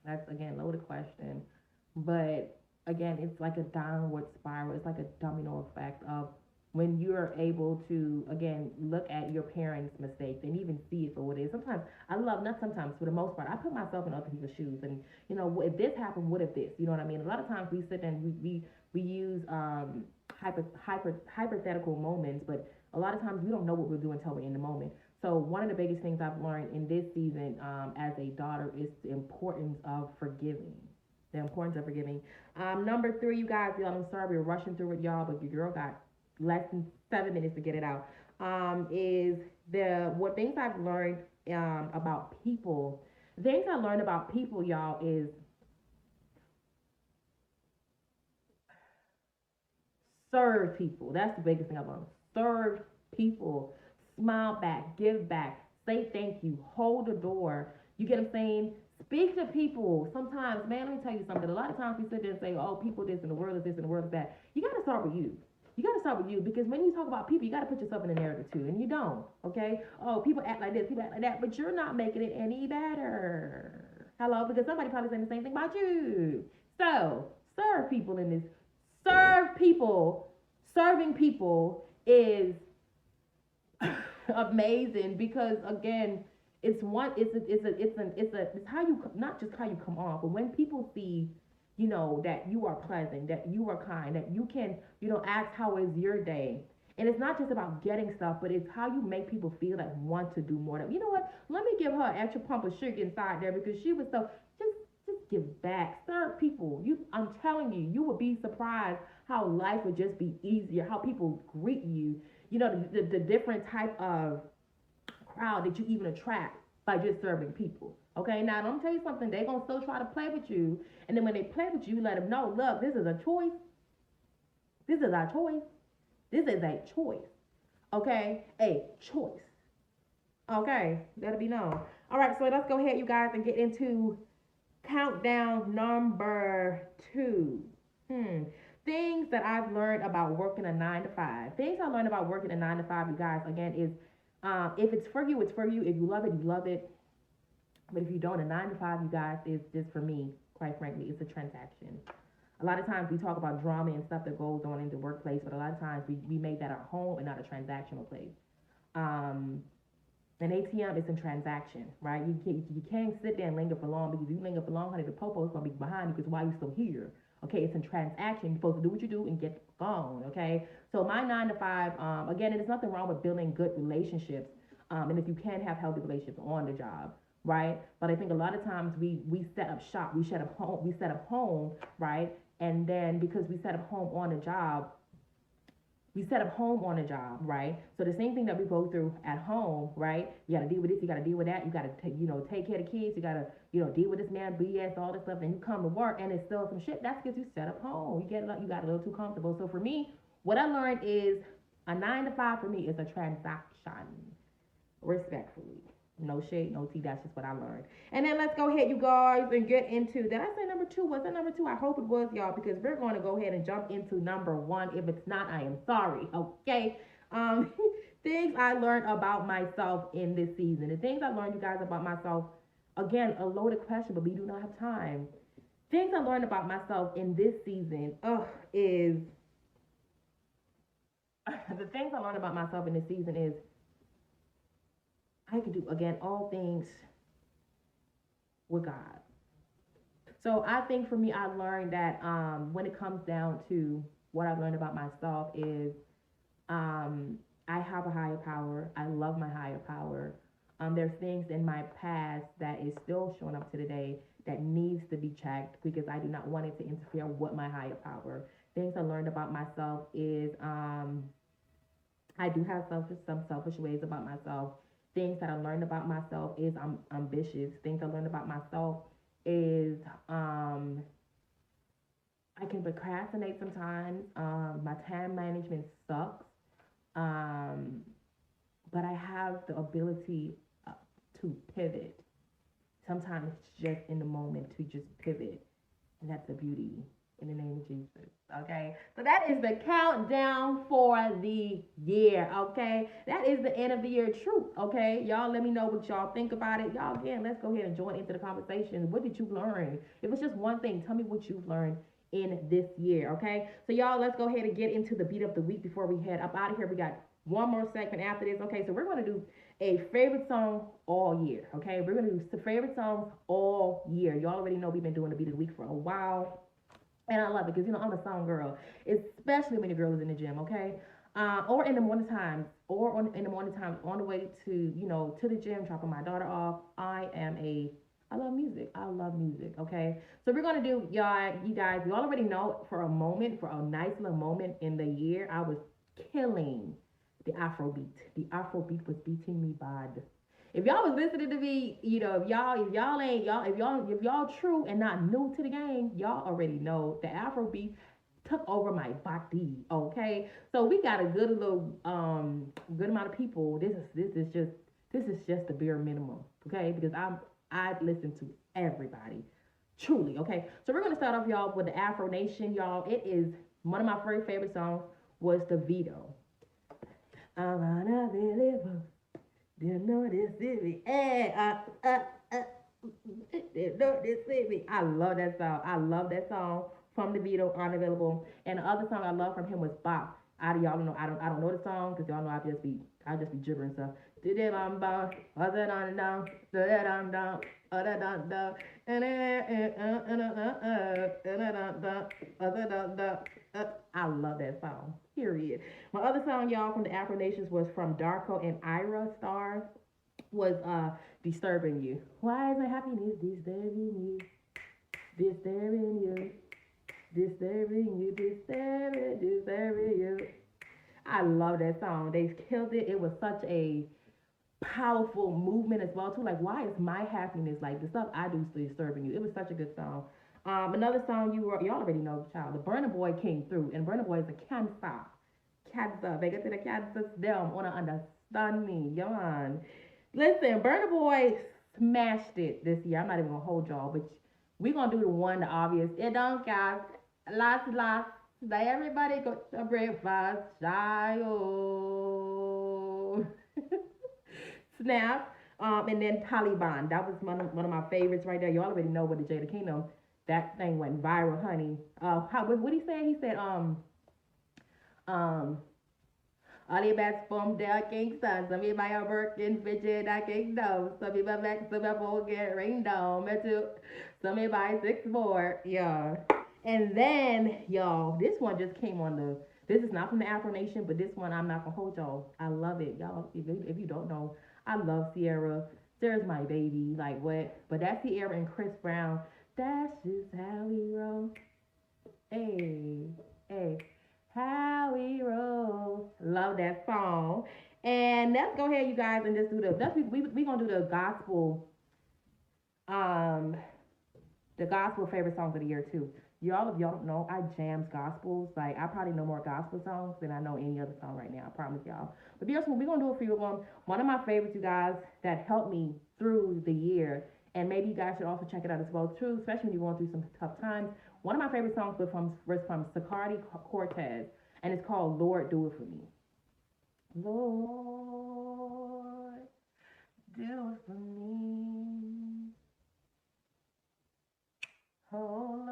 that's again loaded question, but again, it's like a downward spiral. It's like a domino effect of when you're able to again look at your parents' mistakes and even see it for what it is. Sometimes I love not sometimes for the most part I put myself in other people's shoes and if this happened, what if this? You know what I mean? A lot of times we sit and we use hypothetical moments, but a lot of times we don't know what we're doing until we're in the moment. So one of the biggest things I've learned in this season as a daughter is the importance of forgiving. The importance of forgiving. Number 3, you guys, y'all, I'm sorry we're rushing through it, y'all, but your girl got less than 7 minutes to get it out. Is the what things I've learned about people. Things I learned about people, y'all, is serve people. That's the biggest thing I've learned. Serve people. Smile back. Give back. Say thank you. Hold the door. You get what I'm saying? Speak to people. Sometimes, man, let me tell you something. A lot of times we sit there and say, oh, people this and the world is this and the world is that. You got to start with you. You got to start with you because when you talk about people, you got to put yourself in the narrative too, and you don't. Okay? Oh, people act like this, people act like that, but you're not making it any better. Hello? Because somebody probably saying the same thing about you. So, serve people in this. Serve people. Serving people is amazing because again, it's how you not just how you come off, but when people see that you are pleasant, that you are kind, that you can ask how is your day. And it's not just about getting stuff, but it's how you make people feel that want to do more. You know what? Let me give her an extra pump of sugar inside there because she was so just give back. Serve people. I'm telling you, you would be surprised how life would just be easier. How people greet you. The different type of crowd that you even attract by just serving people. Okay, now I'm tell you something. They're gonna still try to play with you, and then when they play with you, let them know, look, this is a choice. This is our choice. This is a choice. Okay, a choice. Okay, that'll be known. All right, so let's go ahead, you guys, and get into countdown number 2. Things that I've learned about working a 9 to 5. Things I learned about working a 9 to 5, you guys, again, is If it's for you, it's for you. If you love it, you love it. But if you don't, a 9 to 5, you guys, is just for me, quite frankly, it's a transaction. A lot of times we talk about drama and stuff that goes on in the workplace, but a lot of times we make that our home and not a transactional place. Um, an ATM is a transaction, right? You can't sit there and linger for long, because if you linger for long, honey, the popo is gonna be behind you, because why are you still here? Okay, it's a transaction. You're supposed to do what you do and get gone. Okay, so my 9 to 5, again, there's nothing wrong with building good relationships, and if you can have healthy relationships on the job, right? But I think a lot of times we set up shop, we set up home, right? And then because we set up home on the job, we set up home on a job, right? So the same thing that we go through at home, right? You got to deal with this, you got to deal with that, you got to take care of the kids, you got to deal with this man BS, all this stuff, and you come to work and it's still some shit. That's because you set up home. You got a little too comfortable. So for me, what I learned is a 9 to 5 for me is a transaction, respectfully. No shade, no tea. That's just what I learned. And then let's go ahead, you guys, and get into. Did I say number 2? Was it number 2? I hope it was, y'all, because we're going to go ahead and jump into number 1. If it's not, I am sorry. Okay. Um, things I learned about myself in this season. The things I learned, you guys, about myself. Again, a loaded question, but we do not have time. Things I learned about myself in this season. Is the things I learned about myself in this season is I can do again all things with God. So I think for me, I learned that when it comes down to what I've learned about myself is I have a higher power. I love my higher power. There's things in my past that is still showing up to today that needs to be checked, because I do not want it to interfere with my higher power. Things I learned about myself is I do have some selfish ways about myself. Things that I learned about myself is I'm ambitious. Things I learned about myself is I can procrastinate sometimes. My time management sucks. Um, but I have the ability to pivot. Sometimes just in the moment to just pivot, and that's a beauty in the name of Jesus. Okay, so that is the countdown for the year. Okay, that is the end of the year truth. Okay, y'all, let me know what y'all think about it. Y'all, again, let's go ahead and join into the conversation. What did you learn? If it's just one thing, tell me what you've learned in this year. Okay, so y'all, let's go ahead and get into the beat of the week before we head up out of here. We got one more segment after this. Okay, so we're going to do a favorite song all year. Okay, we're going to do favorite songs all year. Y'all already know we've been doing the beat of the week for a while. And I love it because I'm a song girl, especially when the girl is in the gym, okay? Or in the morning times, in the morning times on the way to to the gym, dropping my daughter off. I love music. I love music. Okay, so we're gonna do, y'all. You guys, you already know. For a nice little moment in the year, I was killing the Afrobeat. The Afrobeat was beating me bad. If y'all was listening to me, if y'all true and not new to the game, y'all already know the Afrobeat took over my body. Okay, so we got a good amount of people. This is just the bare minimum. Okay, because I listen to everybody, truly. Okay, so we're gonna start off, y'all, with the Afro Nation, y'all. It is one of my very favorite songs was the Vito. I'm unavailable. You know this city. Hey, you know this city. I love that song. I love that song from the Vito, Unavailable. And the other song I love from him was Bop. Y'all know I don't know the song because y'all know I just be gibbering stuff. I love that song. Period. My other song, y'all, from the Afro Nations was from Darko and Ira Star, was Disturbing You. Why is my happiness disturbing you? Disturbing you. Disturbing you. Disturbing you. I love that song. They killed it. It was such a powerful movement as well too. Like, why is my happiness like the stuff I do still disturbing you? It was such a good song. Another song y'all already know, child. The Burna Boy came through, and Burna Boy is a cancer. Cancer. They get to the cancer them wanna understand me. Yawn. Listen, Burna Boy smashed it this year. I'm not even gonna hold y'all, but we gonna do the one, the obvious. It don't cost. Last. Now everybody go to breakfast, child. Snap. And then Taliban. That was one of my favorites right there. You already know with the Jada Kingdom. That thing went viral, honey. What he said? He said, um, Ali bats from der Kingston, some of my working fidget I can know. Some of my back, some of my get ring down, me too. Some of my 6 more, yeah. And then, y'all, this one just came on the. This is not from the Afro Nation, but this one I'm not gonna hold y'all. I love it, y'all. If you don't know, I love Sierra. Sierra's my baby, like what? But that's Sierra and Chris Brown. That's just how we roll. Hey, hey. How we roll. Love that song. And let's go ahead, you guys, and just do we gonna do um the gospel favorite songs of the year too. Y'all, if y'all don't know, I jams gospels. Like I probably know more gospel songs than I know any other song right now. I promise y'all. But here's what we're gonna do a few of them. One of my favorites, you guys, that helped me through the year, and maybe you guys should also check it out as well too, especially when you're going through some tough times. One of my favorite songs was from Sicardi Cortez, and it's called "Lord Do It For Me." Lord, do it for me. Oh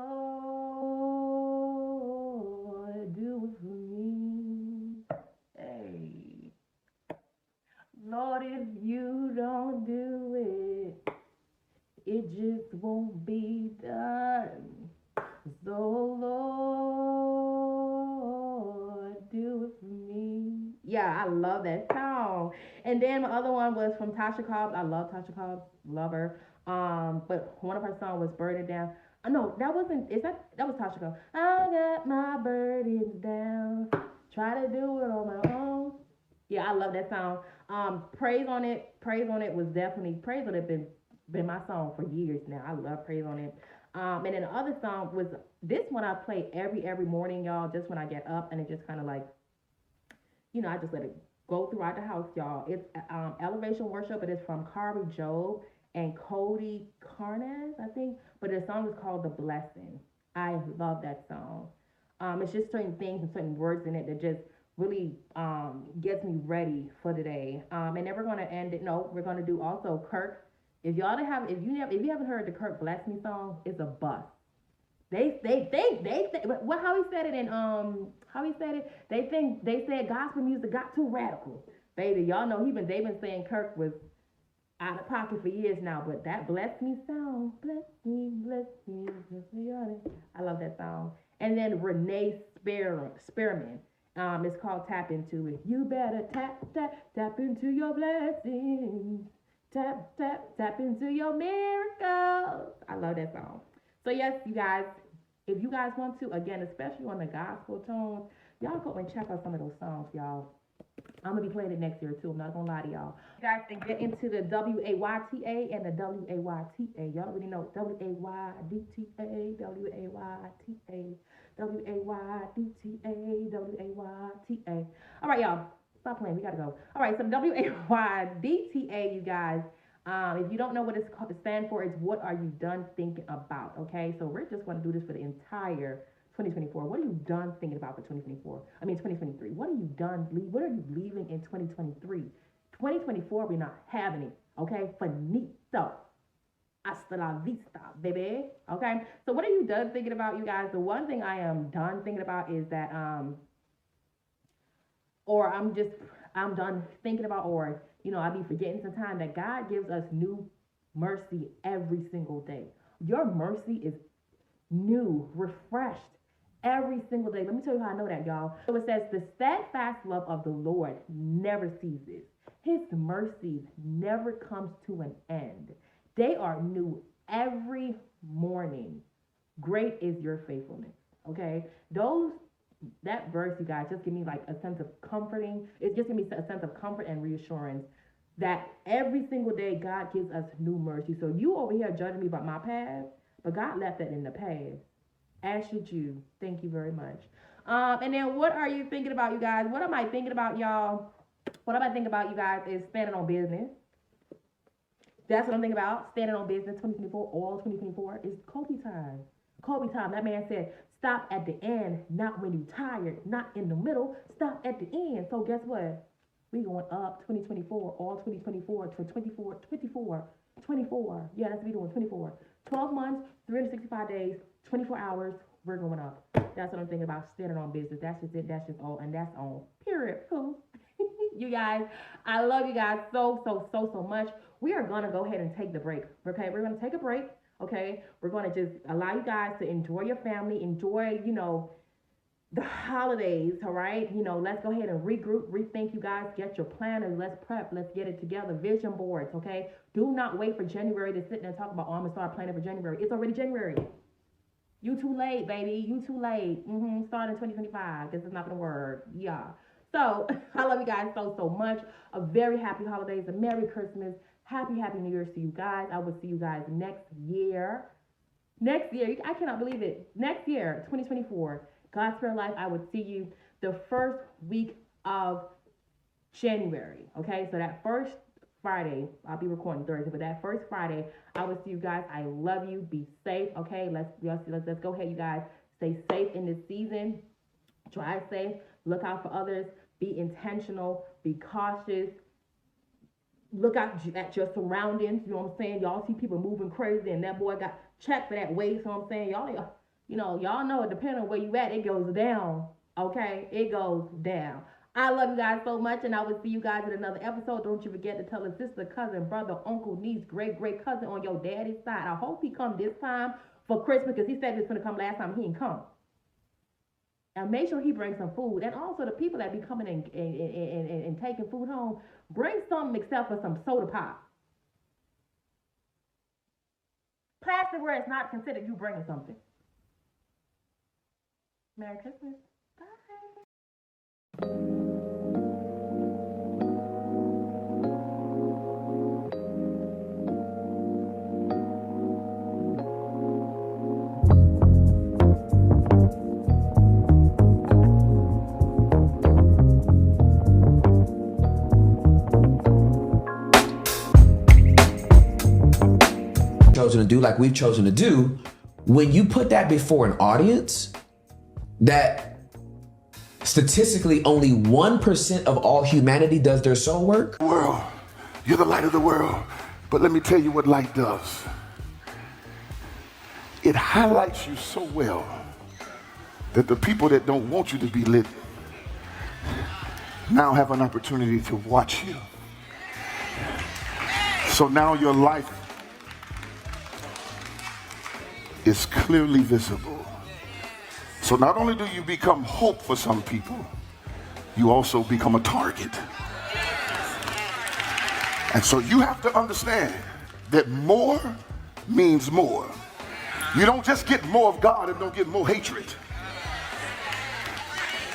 Lord, do it for me. Hey, Lord, if you don't do it, it just won't be done. So Lord, do it for me. Yeah, I love that song. And then my other one was from Tasha Cobbs. I love Tasha Cobbs, love her. But one of her songs was "Burn It Down." No, that wasn't. Is that was Tasha Cobbs? I got my burdens down. Try to do it on my own. Yeah, I love that song. Praise on it. Praise on it was definitely praise on it been my song for years now. I love praise on it. And then the other song was this one I play every morning, y'all, just when I get up, and it just kind of like, I just let it go throughout the house, y'all. It's Elevation Worship. It is from Kari Jobe and Cody Carnes, I think. But the song is called "The Blessing." I love that song. It's just certain things and certain words in it that just really gets me ready for the day. And then we're gonna end it. No, we're gonna do also Kirk. If you haven't heard the Kirk Bless Me song, it's a bust. They what how he said it in how he said it. They said gospel music got too radical. Baby, y'all know they've been saying Kirk was out of pocket for years now, but that Bless Me song, bless me, bless me, I love that song. And then Renee Spearman, it's called "Tap Into It." You better tap into your blessings. Tap into your miracles. I love that song. So yes, you guys, if you guys want to, again, especially on the gospel tones, y'all go and check out some of those songs, y'all. I'm gonna be playing it next year too. I'm not gonna lie to y'all. You guys can get into the WAYTA and the WAYTA. Y'all already know WAYDTA, WAYTA, WAYDTA. All right, y'all. Stop playing. We gotta go. All right. So WAYDTA, you guys. If you don't know what it stands for, it's what are you done thinking about? Okay. So we're just gonna do this for the entire 2024. What are you done thinking about for 2024? I mean 2023. What are you done? What are you leaving in 2023? 2024, we're not having it. Okay. Finito. Hasta la vista, baby. Okay. So what are you done thinking about, you guys? The one thing I am done thinking about is that or I'm done thinking about, or I be forgetting sometimes that God gives us new mercy every single day. Your mercy is new, refreshed every single day. Let me tell you how I know that, y'all. So it says, the steadfast love of the Lord never ceases. His mercies never comes to an end. They are new every morning. Great is your faithfulness. Okay? That verse, you guys, just give me like a sense of comforting. It just give me a sense of comfort and reassurance that every single day God gives us new mercy. So you over here judging me about my past, but God left that in the past. As should you. Thank you very much. And then what are you thinking about, you guys? What am I thinking about, y'all? What am I thinking about, you guys, is standing on business. That's what I'm thinking about. Standing on business 2024, all 2024 is Kobe time. Kobe time. That man said, stop at the end, not when you're tired, not in the middle. Stop at the end. So guess what? We going up 2024, all 2024 to 24. Yeah, that's what we doing, 24. 12 months, 365 days, 24 hours, we're going up. That's what I'm thinking about, standing on business. That's just it. That's just all, and that's on. Period. Cool. You guys, I love you guys so much. We are going to go ahead and take the break. Okay, we're going to take a break. Okay, we're going to just allow you guys to enjoy your family, enjoy, the holidays, all right? Let's go ahead and regroup, rethink, you guys. Get your planners. Let's prep. Let's get it together. Vision boards, okay? Do not wait for January to sit there and talk about, I'm going to start planning for January. It's already January. You too late, baby. You too late. Start in 2025. This is not going to work. Yeah. So, I love you guys so much. A very happy holidays. A Merry Christmas. Happy New Year's to you guys. I will see you guys next year. I cannot believe it. Next year, 2024. God's Prayer Life, I would see you the first week of January. Okay, so that first Friday, I'll be recording Thursday, but that first Friday, I will see you guys. I love you. Be safe. Okay, let's go ahead, you guys. Stay safe in this season. Drive safe. Look out for others. Be intentional. Be cautious. Look out at your surroundings. You know what I'm saying? Y'all see people moving crazy, and that boy got checked for that weight. So I'm saying, y'all know, depending on where you at, it goes down. Okay, it goes down. I love you guys so much, and I will see you guys in another episode. Don't you forget to tell a sister, cousin, brother, uncle, niece, great cousin on your daddy's side. I hope he come this time for Christmas, because he said he was going to come last time. He didn't come. And make sure he brings some food. And also the people that be coming and taking food home, bring something except for some soda pop. Plasticware is not considered you bringing something. Merry Christmas. Bye. Chosen to do like we've chosen to do, when you put that before an audience that statistically only 1% of all humanity does their soul work. World, you're the light of the world, but let me tell you what light does. It highlights you so well that the people that don't want you to be lit now have an opportunity to watch you. So now your life is clearly visible. So not only do you become hope for some people, you also become a target. And so you have to understand that more means more. You don't just get more of God and don't get more hatred.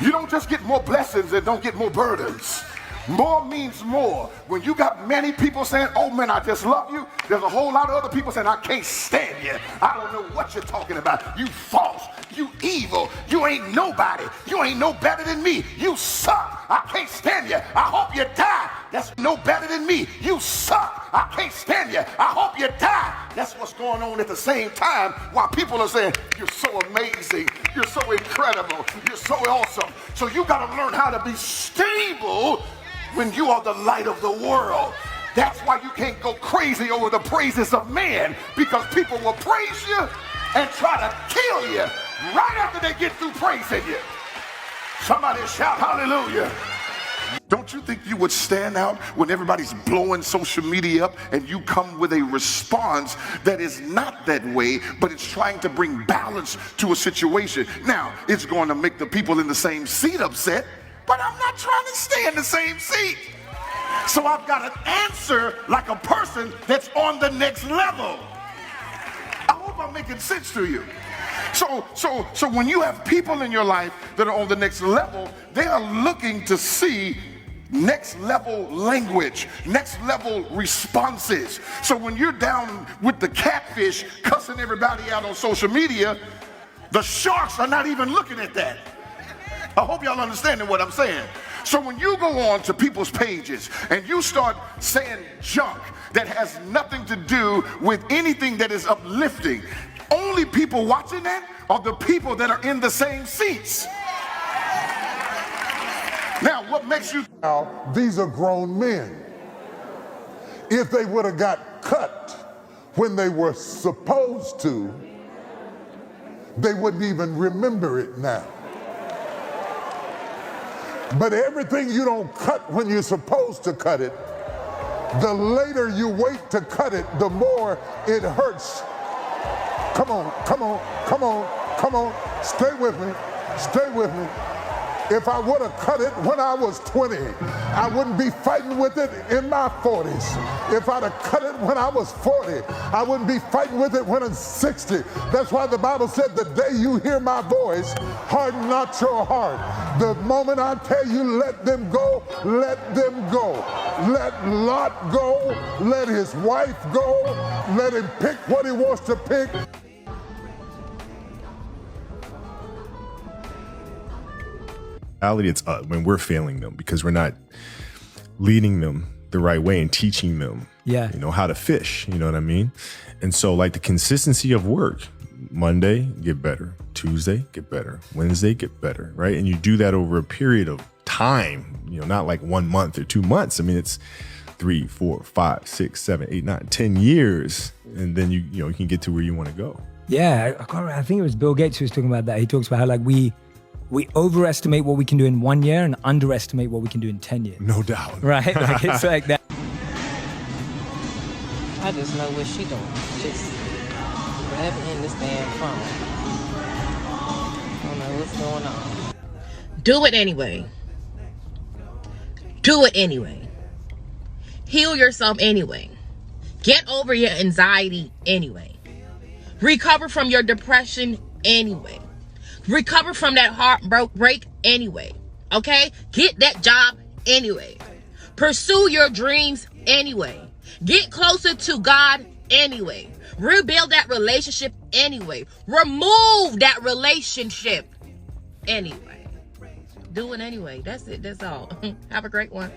You don't just get more blessings and don't get more burdens. More means more. When you got many people saying, oh man, I just love you, there's a whole lot of other people saying, I can't stand you. I don't know what you're talking about. You false. You evil. You ain't nobody. You ain't no better than me. You suck. I can't stand you. I hope you die. That's no better than me. You suck. I can't stand you. I hope you die. That's what's going on at the same time while people are saying, you're so amazing. You're so incredible. You're so awesome. So you got to learn how to be stable when you are the light of the world. That's why you can't go crazy over the praises of man, because people will praise you and try to kill you right after they get through praising you. Somebody shout hallelujah. Don't you think you would stand out when everybody's blowing social media up and you come with a response that is not that way, but it's trying to bring balance to a situation? Now, it's going to make the people in the same seat upset, but I'm not trying to stay in the same seat. So I've got to answer like a person that's on the next level. I hope I'm making sense to you. So when you have people in your life that are on the next level, they are looking to see next level language, next level responses. So when you're down with the catfish cussing everybody out on social media, the sharks are not even looking at that. I hope y'all understanding what I'm saying. So when you go on to people's pages and you start saying junk that has nothing to do with anything that is uplifting, only people watching that are the people that are in the same seats. Now, Now, what makes you... Now, these are grown men. If they would have got cut when they were supposed to, they wouldn't even remember it now. But everything you don't cut when you're supposed to cut it, the later you wait to cut it, the more it hurts. Come on, come on, come on, come on. Stay with me, stay with me. If I would have cut it when I was 20, I wouldn't be fighting with it in my 40s. If I'd have cut it when I was 40, I wouldn't be fighting with it when I'm 60. That's why the Bible said, the day you hear my voice, harden not your heart. The moment I tell you let them go, let them go. Let Lot go, let his wife go, let him pick what he wants to pick. It's when we're failing them because we're not leading them the right way and teaching them, how to fish, you know what I mean? And so like the consistency of work, Monday, get better, Tuesday, get better, Wednesday, get better, right? And you do that over a period of time, not like 1 month or 2 months. I mean, it's 3, 4, 5, 6, 7, 8, 9, 10 years. And then you can get to where you want to go. Yeah, I think it was Bill Gates who was talking about that. He talks about how like we overestimate what we can do in 1 year and underestimate what we can do in 10 years. No doubt. Right? Like it's like that. I just know what she doing. Just whatever in this damn phone. I don't know what's going on. Do it anyway. Do it anyway. Heal yourself anyway. Get over your anxiety anyway. Recover from your depression anyway. Recover from that heartbreak anyway. Okay? Get that job anyway. Pursue your dreams anyway. Get closer to God anyway. Rebuild that relationship anyway. Remove that relationship anyway. Do it anyway. That's it. That's all. Have a great one.